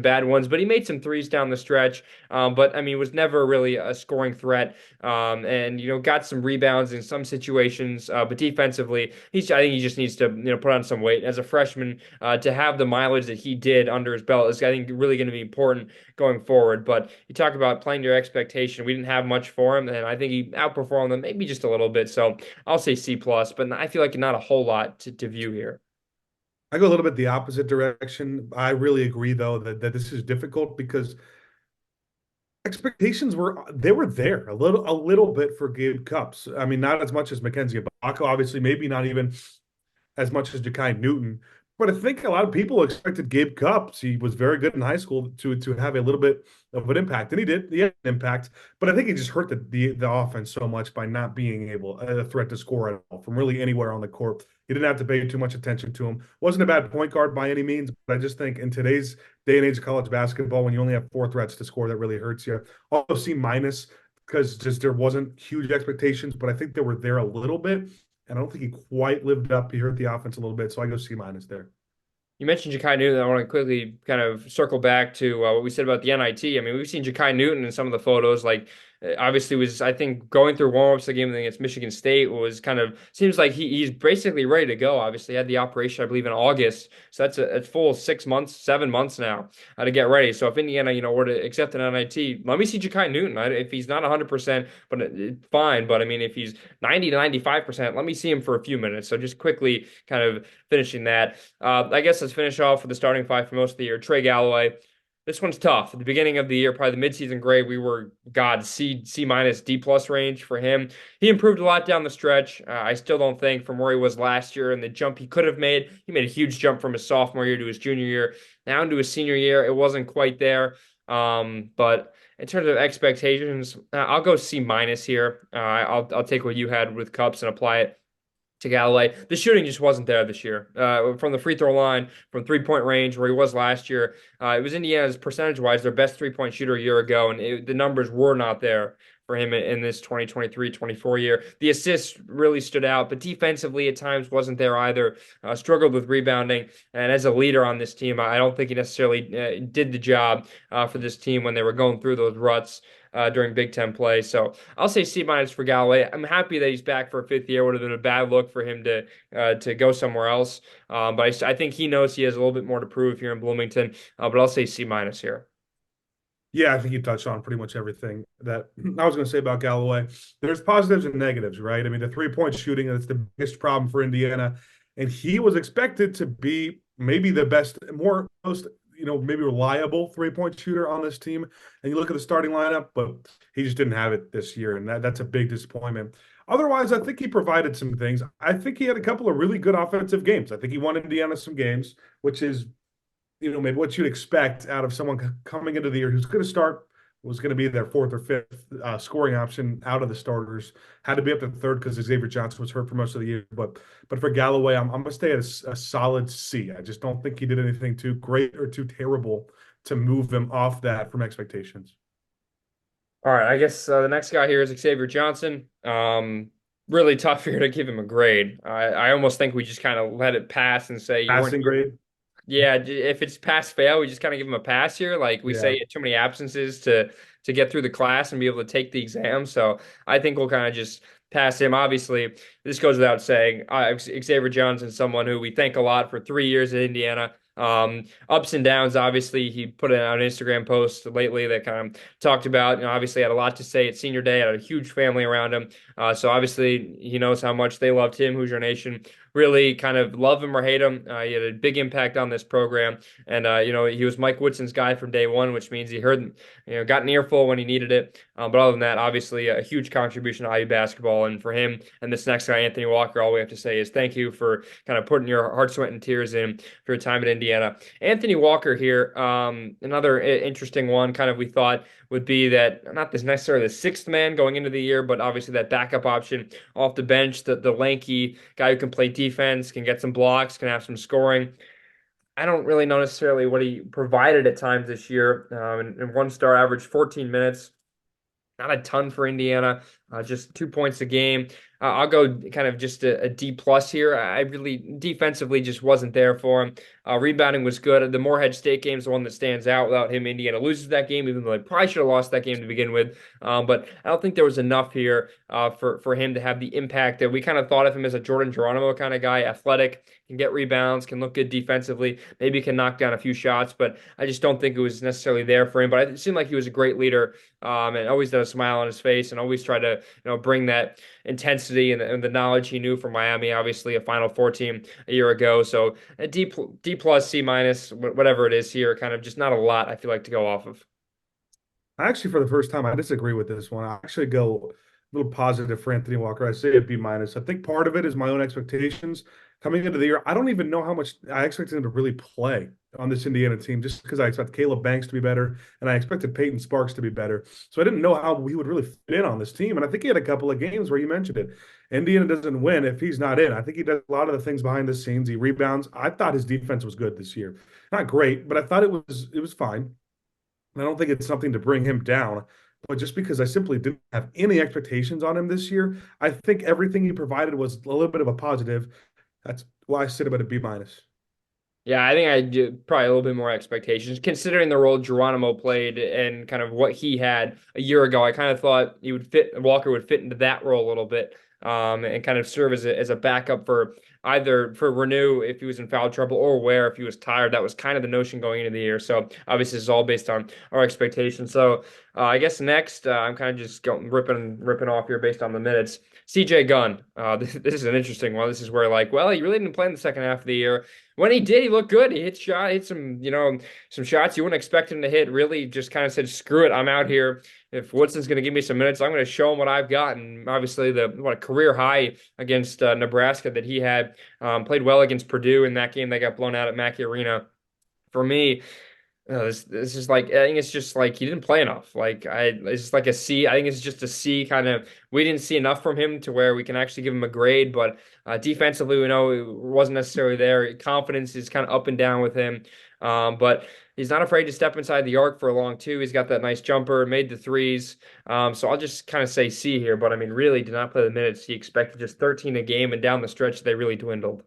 bad ones. But he made some threes down the stretch. But I mean, was never really a scoring threat. And got some rebounds in some situations. But defensively, I think he just needs to put on some weight as a freshman. To have the mileage that he did under his belt is, I think, really going to be important going forward. But you talk about playing to your expectation. We didn't have much for him, and I think he outperformed them maybe just a little bit. So I'll say C plus, but I feel like not a whole lot to view here. I go a little bit the opposite direction. I really agree, though, that this is difficult because expectations were there a little bit for Gabe Cups. I mean, not as much as Mackenzie Ibaka, obviously, maybe not even as much as Ja'Kai Newton. But I think a lot of people expected Gabe Cupps. He was very good in high school to have a little bit of an impact, and he did. He had an impact, but I think he just hurt the offense so much by not being able a threat to score at all from really anywhere on the court. You didn't have to pay too much attention to him. Wasn't a bad point guard by any means, but I just think in today's day and age of college basketball, when you only have four threats to score, that really hurts you. Also C minus because just there wasn't huge expectations, but I think they were there a little bit. And I don't think he quite lived up. He hurt the offense a little bit, so I go C minus there. You mentioned Ja'Kai Newton. I want to quickly kind of circle back to what we said about the NIT. I mean, we've seen Ja'Kai Newton in some of the photos. Like, obviously, was I think going through warmups the game against Michigan State was kind of seems like he's basically ready to go. Obviously, he had the operation I believe in August, so that's a full 6 months, 7 months now to get ready. So if Indiana were to accept an NIT, let me see Ja'Kai Newton. If he's not 100%, but fine. But I mean, if he's 90 to 95%, let me see him for a few minutes. So just quickly kind of finishing that. I guess let's finish off with the starting five for most of the year. Trey Galloway. This one's tough. At the beginning of the year, probably the midseason grade, we were C minus D plus range for him. He improved a lot down the stretch. I still don't think from where he was last year and the jump he could have made. He made a huge jump from his sophomore year to his junior year, now into his senior year. It wasn't quite there. But in terms of expectations, I'll go C minus here. I'll take what you had with Cups and apply it to Galloway. The shooting just wasn't there this year. From the free throw line, from 3-point range where he was last year, it was Indiana's percentage-wise their best 3-point shooter a year ago, and the numbers were not there for him in this 2023-24 year. The assists really stood out, but defensively at times wasn't there either. Struggled with rebounding, and as a leader on this team, I don't think he necessarily did the job for this team when they were going through those ruts during Big Ten play. So I'll say C minus for Galloway. I'm happy that he's back for a fifth year. Would have been a bad look for him to go somewhere else. But I think he knows he has a little bit more to prove here in Bloomington. But I'll say C minus here. Yeah, I think you touched on pretty much everything that I was going to say about Galloway. There's positives and negatives, right? I mean, the 3-point shooting, that's the biggest problem for Indiana. And he was expected to be maybe the best, most, maybe reliable 3-point shooter on this team. And you look at the starting lineup, but he just didn't have it this year. And that's a big disappointment. Otherwise, I think he provided some things. I think he had a couple of really good offensive games. I think he won Indiana some games, which is maybe what you'd expect out of someone coming into the year who's going to start, was going to be their fourth or fifth scoring option out of the starters. Had to be up to third because Xavier Johnson was hurt for most of the year. But for Galloway, I'm going to stay at a solid C. I just don't think he did anything too great or too terrible to move him off that from expectations. All right, I guess the next guy here is Xavier Johnson. Really tough here to give him a grade. I almost think we just kind of let it pass and say you weren't. Passing grade? Yeah, if it's pass fail, we just kind of give him a pass here. Like we Yeah. say, too many absences to get through the class and be able to take the exam. So I think we'll kind of just pass him. Obviously, this goes without saying. Xavier Johnson, someone who we thank a lot for 3 years at Indiana. Ups and downs. Obviously, he put out an Instagram post lately that kind of talked about. Obviously had a lot to say at senior day. Had a huge family around him. So obviously, he knows how much they loved him. Hoosier Nation really kind of love him or hate him. He had a big impact on this program, and he was Mike Woodson's guy from day one, which means he heard, got an earful when he needed it. But other than that, obviously a huge contribution to IU basketball, and for him and this next guy, Anthony Walker, all we have to say is thank you for kind of putting your heart, sweat, and tears in for your time at Indiana. Anthony Walker here, another interesting one. Kind of we thought would be that not this necessarily the sixth man going into the year, but obviously that backup option off the bench, the lanky guy who can play defense, can get some blocks, can have some scoring. I don't really know necessarily what he provided at times this year. And one star average 14 minutes. Not a ton for Indiana, just 2 points a game. I'll go kind of just a D plus here. I really defensively just wasn't there for him. Rebounding was good. The Morehead State game is the one that stands out. Without him, Indiana loses that game, even though they probably should have lost that game to begin with. But I don't think there was enough here for him to have the impact that we kind of thought of him as a Jordan Geronimo kind of guy, athletic, can get rebounds, can look good defensively, maybe can knock down a few shots. But I just don't think it was necessarily there for him. But it seemed like he was a great leader, and always had a smile on his face, and always tried to bring that intensity and the knowledge he knew from Miami. Obviously, a Final Four team a year ago, so a D plus C minus whatever it is here. Kind of just not a lot I feel like to go off of. Actually, for the first time, I disagree with this one. I actually go a little positive for Anthony Walker. I say a B minus. I think part of it is my own expectations coming into the year. I don't even know how much I expected him to really play on this Indiana team, just because I expect Caleb Banks to be better and I expected Peyton Sparks to be better. So I didn't know how he would really fit in on this team. And I think he had a couple of games where you mentioned it. Indiana doesn't win if he's not in. I think he does a lot of the things behind the scenes. He rebounds. I thought his defense was good this year. Not great, but I thought it was fine. And I don't think it's something to bring him down. But just because I simply didn't have any expectations on him this year, I think everything he provided was a little bit of a positive. That's why I sit about a B minus. Yeah, I think I do probably a little bit more expectations considering the role Geronimo played and kind of what he had a year ago. I kind of thought Walker would fit into that role a little bit, and kind of serve as a backup for either for Renew if he was in foul trouble or Ware if he was tired. That was kind of the notion going into the year. So obviously, this is all based on our expectations. So I guess next, I'm kind of just going ripping off here based on the minutes. CJ Gunn. This is an interesting one. This is where like, well, he really didn't play in the second half of the year. When he did, he looked good. He hit some, some shots you wouldn't expect him to hit. Really just kind of said, screw it, I'm out here. If Woodson's going to give me some minutes, I'm going to show him what I've got. And obviously, what a career high against Nebraska that he had. Played well against Purdue in that game. They got blown out at Mackey Arena. For me, this is like, I think it's just like he didn't play enough. It's just like a C. I think it's just a C kind of. We didn't see enough from him to where we can actually give him a grade. But defensively, we know it wasn't necessarily there. Confidence is kind of up and down with him. But he's not afraid to step inside the arc for a long two. He's got that nice jumper, made the threes. So I'll just kind of say C here. But I mean, really did not play the minutes. He expected just 13 a game, and down the stretch, they really dwindled.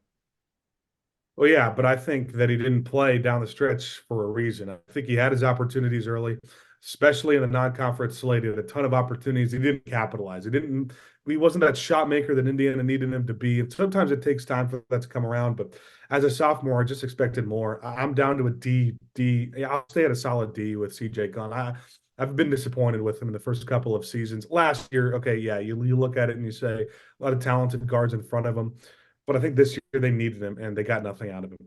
Well, yeah, but I think that he didn't play down the stretch for a reason. I think he had his opportunities early, especially in the non-conference slate. He had a ton of opportunities. He didn't capitalize. He wasn't that shot maker that Indiana needed him to be. And sometimes it takes time for that to come around. But as a sophomore, I just expected more. I'm down to a D. Yeah, I'll stay at a solid D with CJ Gunn. I've been disappointed with him in the first couple of seasons. Last year, okay, yeah, you look at it and you say a lot of talented guards in front of him. But I think this year they needed him and they got nothing out of him.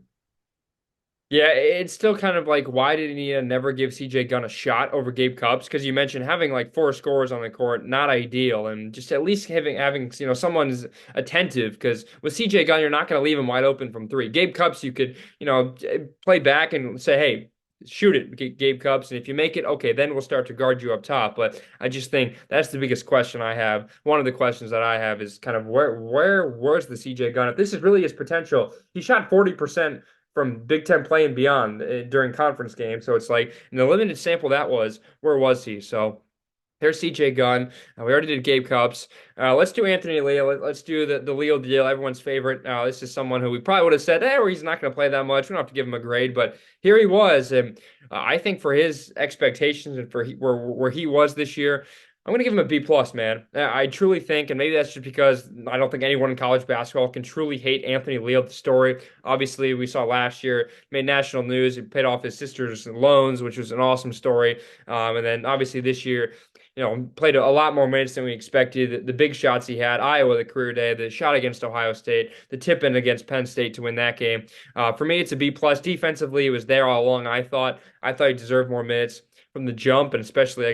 Yeah, it's still kind of like why did he never give CJ Gunn a shot over Gabe Cupps? Because you mentioned having like four scorers on the court, not ideal, and just at least having someone's attentive. Because with CJ Gunn, you're not going to leave him wide open from three. Gabe Cupps, you could play back and say, hey, shoot it, Gabe Cupps, and if you make it, okay, then we'll start to guard you up top. But I just think that's the biggest question I have. One of the questions that I have is kind of where's the CJ Gunn? If this is really his potential, he shot 40% from Big Ten play and beyond during conference games. So it's like in the limited sample that was, where was he? So there's CJ Gunn. We already did Gabe Cupps. Let's do Anthony Leal. Let's do the Leal deal, everyone's favorite. This is someone who we probably would have said, well, he's not going to play that much. We don't have to give him a grade, but here he was. And I think for his expectations and for where he was this year, I'm going to give him a B plus, man. I truly think, and maybe that's just because I don't think anyone in college basketball can truly hate Anthony Leal, the story. Obviously, we saw last year, made national news. He paid off his sister's loans, which was an awesome story. And then obviously this year, played a lot more minutes than we expected. The big shots he had, Iowa, the career day, the shot against Ohio State, the tip in against Penn State to win that game. For me, it's a B plus. Defensively, it was there all along. I thought he deserved more minutes from the jump, and especially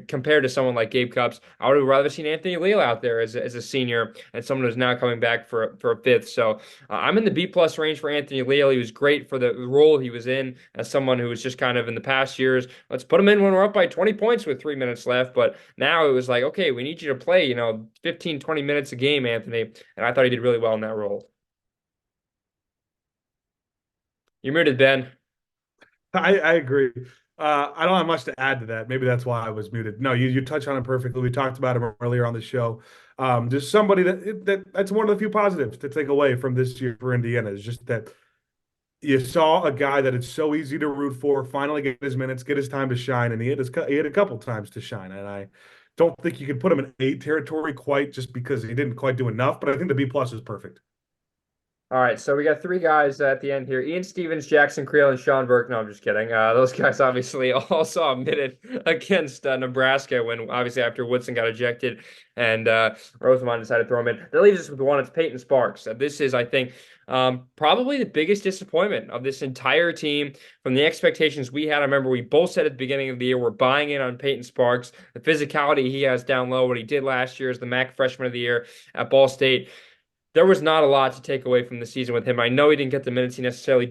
compared to someone like Gabe Cupps, I would have rather seen Anthony Leal out there as a senior and someone who's now coming back for a fifth. So I'm in the B plus range for Anthony Leal. He was great for the role he was in as someone who was just kind of in the past years. Let's put him in when we're up by 20 points with 3 minutes left. But now it was like, okay, we need you to play, 15, 20 minutes a game, Anthony. And I thought he did really well in that role. You're muted, Ben. I agree. I don't have much to add to that. Maybe that's why I was muted. No, you touched on it perfectly. We talked about him earlier on the show. Just somebody that's one of the few positives to take away from this year for Indiana is just that you saw a guy that it's so easy to root for finally get his minutes, get his time to shine, and he had a couple times to shine. And I don't think you could put him in A territory quite just because he didn't quite do enough. But I think the B plus is perfect. All right, so we got three guys at the end here: Ian Stevens, Jackson Creel, and Sean Burke. No, I'm just kidding. Those guys obviously all saw a minute against Nebraska when obviously after Woodson got ejected and Rosamond decided to throw him in. That leaves us with one. It's Peyton Sparks. This is, I think, probably the biggest disappointment of this entire team from the expectations we had. I remember we both said at the beginning of the year we're buying in on Peyton Sparks, the physicality he has down low, what he did last year as the MAC Freshman of the Year at Ball State. There was not a lot to take away from the season with him. I know he didn't get the minutes he necessarily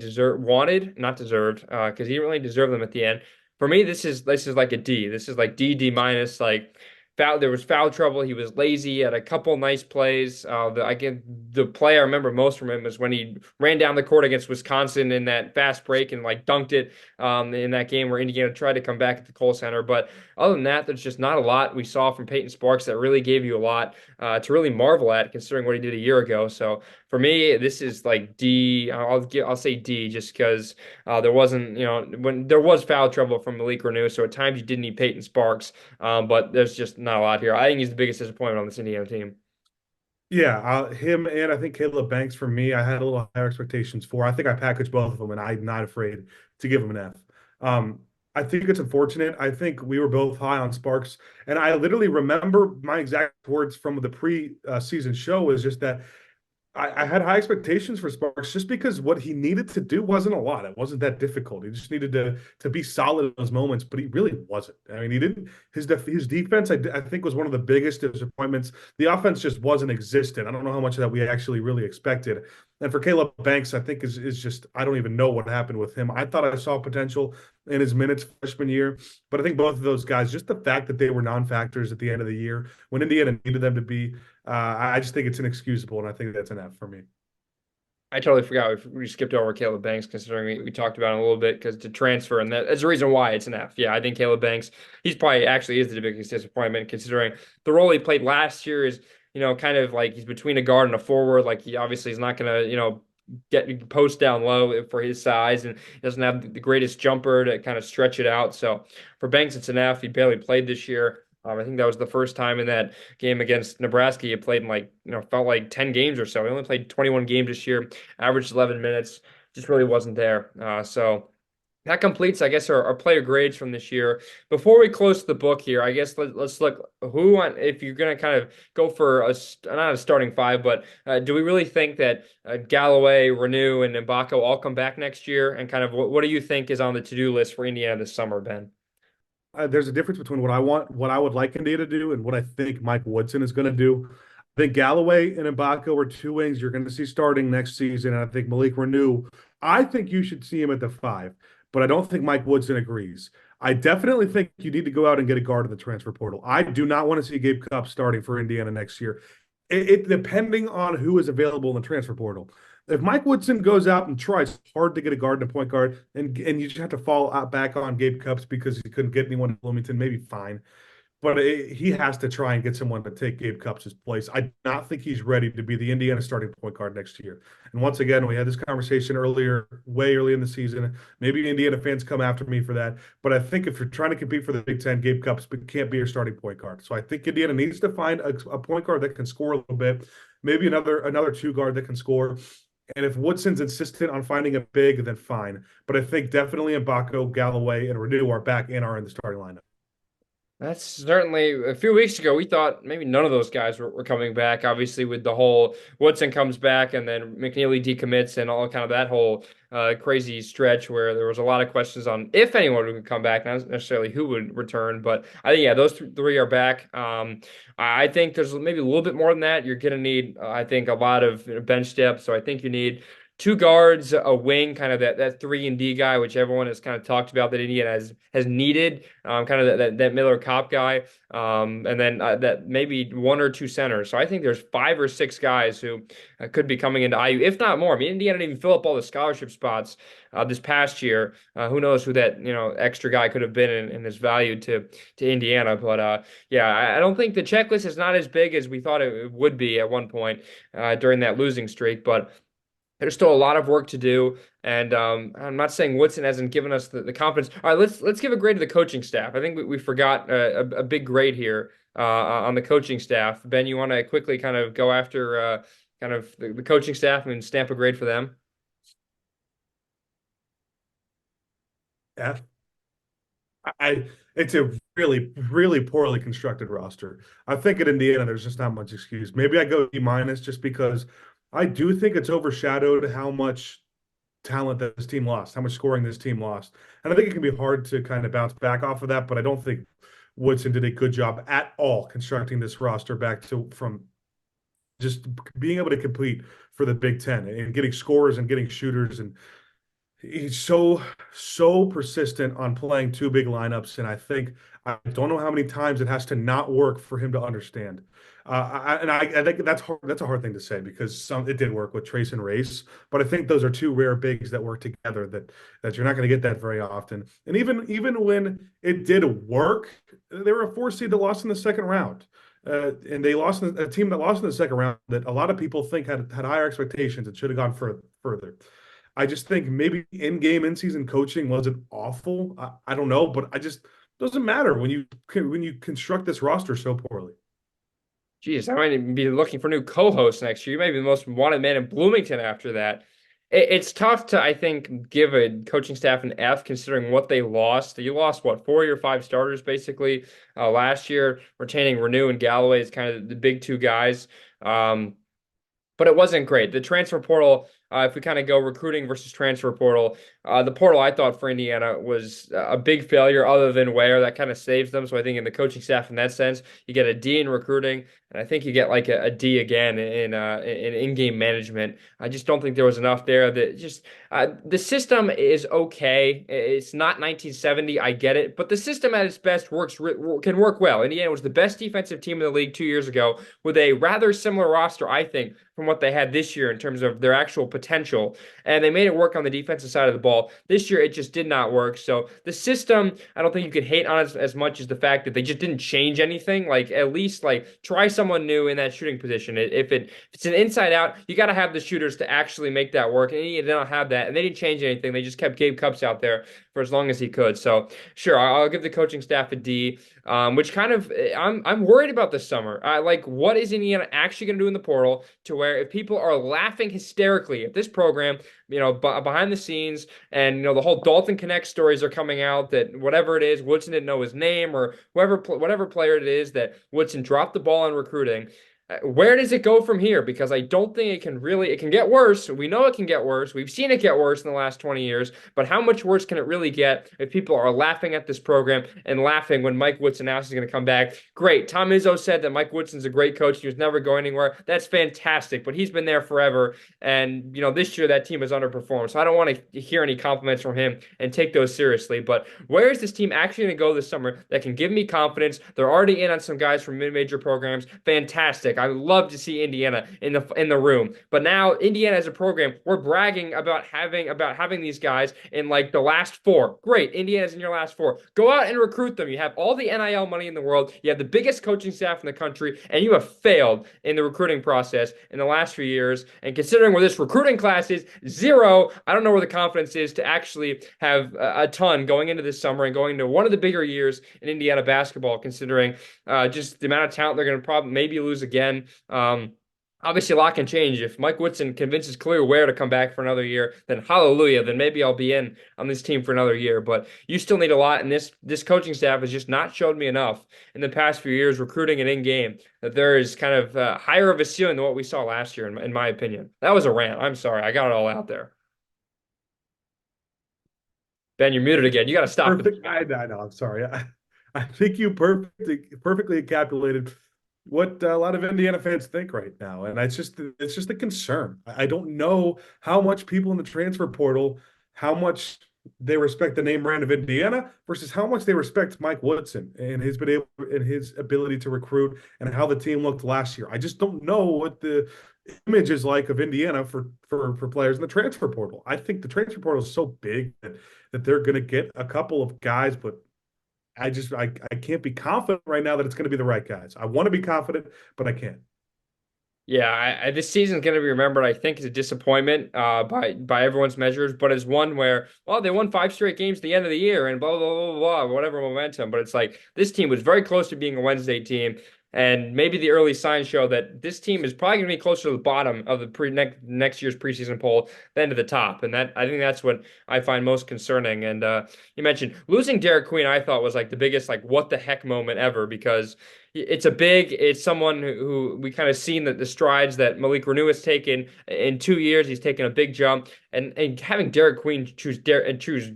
not deserved, because he didn't really deserve them at the end. For me, this is like a D. This is like D minus. Like foul, there was foul trouble. He was lazy. He had a couple nice plays. The play I remember most from him was when he ran down the court against Wisconsin in that fast break and like dunked it in that game where Indiana tried to come back at the Kohl Center. But other than that, there's just not a lot we saw from Peyton Sparks that really gave you a lot to really marvel at, considering what he did a year ago. So for me, this is like D. I'll say D just because there wasn't, when there was foul trouble from Malik Reneau, so at times you did need Peyton Sparks, but there's just not a lot here. I think he's the biggest disappointment on this Indiana team. Yeah, him and I think Caleb Banks for me, I had a little higher expectations for. I think I packaged both of them, and I'm not afraid to give them an F. Um, I think it's unfortunate. I think we were both high on Sparks, and I literally remember my exact words from the pre-season show was just that I had high expectations for Sparks just because what he needed to do wasn't a lot. It wasn't that difficult. He just needed to be solid in those moments, but he really wasn't. I mean, he didn't. His defense, I think, was one of the biggest disappointments. The offense just wasn't existent. I don't know how much of that we actually really expected. And for Caleb Banks, I think is just I don't even know what happened with him. I thought I saw potential in his minutes freshman year, but I think both of those guys, just the fact that they were non-factors at the end of the year when Indiana needed them to be, I just think it's inexcusable, and I think that's an F for me. I totally forgot we skipped over Caleb Banks, considering we talked about him a little bit because to transfer, and that's the reason why it's an F. Yeah, I think Caleb Banks, he's probably actually is the biggest disappointment considering the role he played last year is, kind of like he's between a guard and a forward. Like he obviously is not going to, get post down low for his size, and he doesn't have the greatest jumper to kind of stretch it out. So for Banks, it's an F. He barely played this year. I think that was the first time in that game against Nebraska he played in like, felt like 10 games or so. He only played 21 games this year, averaged 11 minutes, just really wasn't there. So that completes, I guess, our player grades from this year. Before we close the book here, I guess let's look if you're going to kind of go for not a starting five, but do we really think that Galloway, Renew, and Mbako all come back next year? And kind of what do you think is on the to-do list for Indiana this summer, Ben? There's a difference between what I would like India to do, and what I think Mike Woodson is going to do. I think Galloway and Ibaka are two wings you're going to see starting next season. And I think Malik Renew, I think you should see him at the five, but I don't think Mike Woodson agrees. I definitely think you need to go out and get a guard in the transfer portal. I do not want to see Gabe Cup starting for Indiana next year. It depending on who is available in the transfer portal. If Mike Woodson goes out and tries hard to get a guard and a point guard, and you just have to fall out back on Gabe Cups because he couldn't get anyone in Bloomington, maybe fine. But he has to try and get someone to take Gabe Cups' place. I do not think he's ready to be the Indiana starting point guard next year. And once again, we had this conversation earlier, way early in the season. Maybe Indiana fans come after me for that. But I think if you're trying to compete for the Big Ten, Gabe Cups can't be your starting point guard. So I think Indiana needs to find a point guard that can score a little bit, maybe another two guard that can score. And if Woodson's insistent on finding a big, then fine. But I think definitely Mbako, Galloway, and Renew are back and are in the starting lineup. That's certainly a few weeks ago. We thought maybe none of those guys were coming back. Obviously, with the whole Woodson comes back and then McNeely decommits and all kind of that whole crazy stretch where there was a lot of questions on if anyone would come back, not necessarily who would return. But I think, yeah, those three are back. I think there's maybe a little bit more than that. You're going to need, I think, a lot of bench depth. So I think you need two guards, a wing, kind of that 3 and D guy, which everyone has kind of talked about that Indiana has needed, kind of that Miller Kopp guy, and then that maybe one or two centers. So I think there's 5 or 6 guys who could be coming into IU, if not more. I mean, Indiana didn't even fill up all the scholarship spots this past year. Who knows who that extra guy could have been and his value to Indiana? But yeah, I don't think the checklist is not as big as we thought it would be at one point during that losing streak, but. There's still a lot of work to do, and I'm not saying Woodson hasn't given us the confidence. All right, let's give a grade to the coaching staff. I think we forgot a big grade here on the coaching staff. Ben, you want to quickly kind of go after kind of the coaching staff and stamp a grade for them? F. It's a really, really poorly constructed roster. I think at Indiana, there's just not much excuse. Maybe I go D minus just because I do think it's overshadowed how much talent that this team lost, how much scoring this team lost. And I think it can be hard to kind of bounce back off of that, but I don't think Woodson did a good job at all constructing this roster back to from just being able to compete for the Big Ten and getting scores and getting shooters. And he's so persistent on playing two big lineups, and I don't know how many times it has to not work for him to understand. I think that's hard. That's a hard thing to say because it did work with Trace and Race, but I think those are two rare bigs that work together that you're not going to get that very often. And even when it did work, they were a 4 seed that lost in the second round. And they lost a team that lost in the second round that a lot of people think had higher expectations and should have gone further. I just think maybe in-game, in-season coaching wasn't awful. I don't know, but I just doesn't matter when you construct this roster so poorly. Geez, I might be looking for new co-hosts next year. You may be the most wanted man in Bloomington after that. It's tough to, I think, give a coaching staff an F considering what they lost. You lost, what, 4 or 5 starters basically last year, retaining Renew and Galloway as kind of the big two guys. But it wasn't great. The transfer portal, if we kind of go recruiting versus transfer portal, the portal I thought for Indiana was a big failure other than Ware. That kind of saves them. So I think in the coaching staff in that sense, you get a D in recruiting, and I think you get like a D again in in-game management. I just don't think there was enough there. That just the system is okay. It's not 1970. I get it, but the system at its best can work well. Indiana was the best defensive team in the league 2 years ago with a rather similar roster, I think, from what they had this year in terms of their actual potential. And they made it work on the defensive side of the ball. This year, it just did not work. So the system, I don't think you could hate on it as much as the fact that they just didn't change anything. Like at least like try someone new in that shooting position. If it's an inside out, you got to have the shooters to actually make that work. And they don't have that. And they didn't change anything. They just kept Gabe Cupps out there for as long as he could. So sure, I'll give the coaching staff a D. Which kind of I'm worried about this summer. Like, what is Indiana actually going to do in the portal to where if people are laughing hysterically at this program, behind the scenes, and the whole Dalton Connect stories are coming out that whatever it is, Woodson didn't know his name or whatever player it is that Woodson dropped the ball on recruiting. Where does it go from here? Because I don't think it can get worse. We know it can get worse. We've seen it get worse in the last 20 years, but how much worse can it really get if people are laughing at this program and laughing when Mike Woodson now is going to come back? Great. Tom Izzo said that Mike Woodson's a great coach. He was never going anywhere. That's fantastic, but he's been there forever. And, this year that team has underperformed. So I don't want to hear any compliments from him and take those seriously. But where is this team actually going to go this summer that can give me confidence? They're already in on some guys from mid-major programs. Fantastic. I would love to see Indiana in the room. But now Indiana as a program, we're bragging about having these guys in like the last 4. Great, Indiana's in your last 4. Go out and recruit them. You have all the NIL money in the world. You have the biggest coaching staff in the country, and you have failed in the recruiting process in the last few years. And considering where this recruiting class is, 0, I don't know where the confidence is to actually have a ton going into this summer and going into one of the bigger years in Indiana basketball, considering just the amount of talent they're going to probably maybe lose again. Obviously, a lot can change. If Mike Woodson convinces Clear Ware to come back for another year, then hallelujah. Then maybe I'll be in on this team for another year. But you still need a lot, and this coaching staff has just not showed me enough in the past few years, recruiting and in game, that there is kind of higher of a ceiling than what we saw last year, in my opinion. That was a rant. I'm sorry, I got it all out there. Ben, you're muted again. You got to stop. Perfect. I know. I'm sorry. I think you perfectly encapsulated what a lot of Indiana fans think right now, and it's just a concern. I don't know how much people in the transfer portal, how much they respect the name brand of Indiana versus how much they respect Mike Woodson and his ability to recruit and how the team looked last year. I just don't know what the image is like of Indiana for players in the transfer portal. I think the transfer portal is so big that they're going to get a couple of guys, but I can't be confident right now that it's going to be the right guys. I want to be confident, but I can't. Yeah, this season's going to be remembered, I think, as a disappointment by everyone's measures, but as one where, well, they won 5 straight games at the end of the year and blah, blah, blah, blah, blah, whatever momentum. But it's like this team was very close to being a Wednesday team. And maybe the early signs show that this team is probably going to be closer to the bottom of the next year's preseason poll than to the top. And that I think that's what I find most concerning. And you mentioned losing Derek Queen, I thought was like the biggest like what the heck moment ever because it's someone who we kind of seen that the strides that Malik Renew has taken in 2 years. He's taken a big jump, and having Derek Queen choose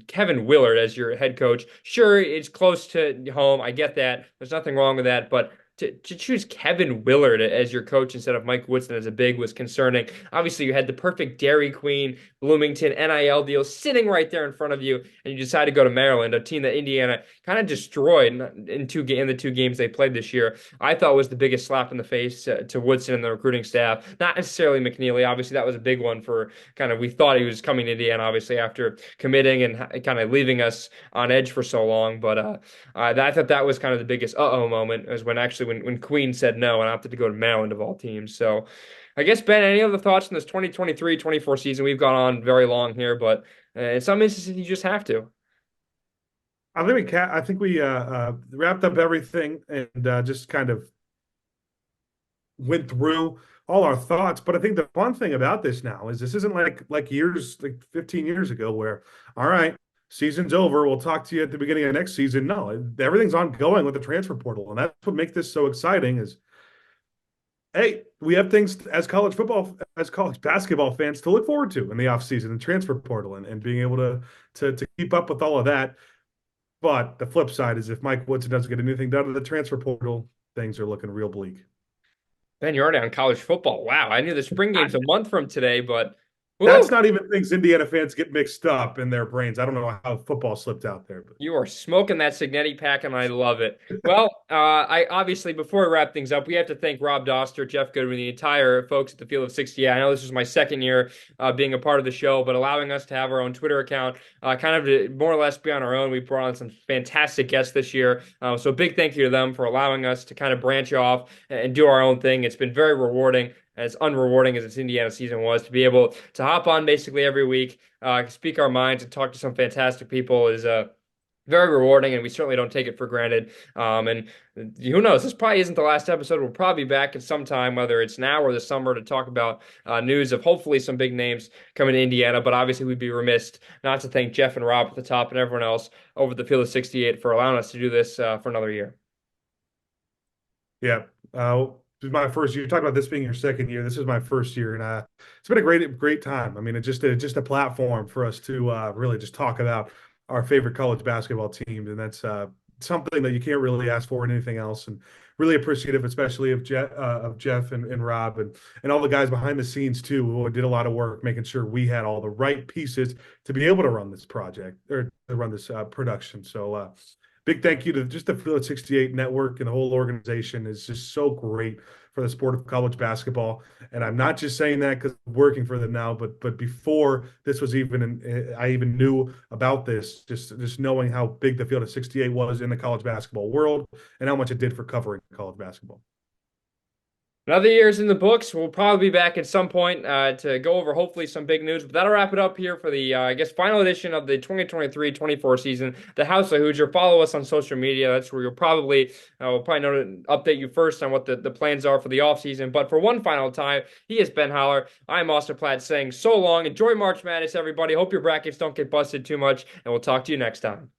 Kevin Willard as your head coach. Sure, it's close to home. I get that. There's nothing wrong with that, but to choose Kevin Willard as your coach instead of Mike Woodson as a big was concerning. Obviously, you had the perfect Dairy Queen, Bloomington NIL deal sitting right there in front of you, and you decide to go to Maryland, a team that Indiana kind of destroyed in the 2 games they played this year. I thought was the biggest slap in the face to Woodson and the recruiting staff. Not necessarily McNeely. Obviously, that was a big one for kind of we thought he was coming to Indiana, obviously, after committing and kind of leaving us on edge for so long. But I thought that was kind of the biggest uh-oh moment was when Queen said no and opted to go to Maryland of all teams. So I guess, Ben, any other thoughts on this 2023-24 season? We've gone on very long here, but in some instances, you just have to. I think we wrapped up everything and just kind of went through all our thoughts. But I think the fun thing about this now is this isn't like years, like 15 years ago, where all right, season's over. We'll talk to you at the beginning of next season. No, everything's ongoing with the transfer portal, and that's what makes this so exciting. Is hey, we have things as college basketball fans to look forward to in the offseason and transfer portal and being able to keep up with all of that. But the flip side is if Mike Woodson doesn't get anything done in the transfer portal, things are looking real bleak. Ben, you're already on college football. Wow, I knew the spring game's a month from today, but woo, That's not even things Indiana fans get mixed up in their brains. I don't know how football slipped out there, but you are smoking that Signetti pack, and I love it. Well, I obviously before we wrap things up, we have to thank Rob Doster, Jeff Goodwin, the entire folks at the Field of 60. I know this is my second year being a part of the show, but allowing us to have our own Twitter account, kind of to more or less be on our own. We brought on some fantastic guests this year, so a big thank you to them for allowing us to kind of branch off and do our own thing. It's been very rewarding. As unrewarding as this Indiana season was, to be able to hop on basically every week, speak our minds, and talk to some fantastic people is very rewarding, and we certainly don't take it for granted. And who knows? This probably isn't the last episode. We'll probably be back at some time, whether it's now or the summer, to talk about news of hopefully some big names coming to Indiana. But obviously, we'd be remiss not to thank Jeff and Rob at the top and everyone else over the Field of 68 for allowing us to do this for another year. yeah. This is my first year. You talked about this being your second year. This is my first year, and it's been a great time. I mean, it's just a platform for us to really just talk about our favorite college basketball teams, and that's something that you can't really ask for in anything else. And really appreciative, especially of Jeff and Rob and all the guys behind the scenes too, who did a lot of work making sure we had all the right pieces to be able to run this project or to run this production. So big thank you to just the Field 68 network and the whole organization is just so great for the sport of college basketball. And I'm not just saying that because I'm working for them now, but before this was I even knew about this, just knowing how big the Field of 68 was in the college basketball world and how much it did for covering college basketball. Another year's in the books. We'll probably be back at some point to go over hopefully some big news. But that'll wrap it up here for the, I guess, final edition of the 2023-24 season. The House of Hoosier. Follow us on social media. That's where we'll probably know to update you first on what the plans are for the offseason. But for one final time, he is Ben Holler. I'm Austin Platt saying so long. Enjoy March Madness, everybody. Hope your brackets don't get busted too much. And we'll talk to you next time.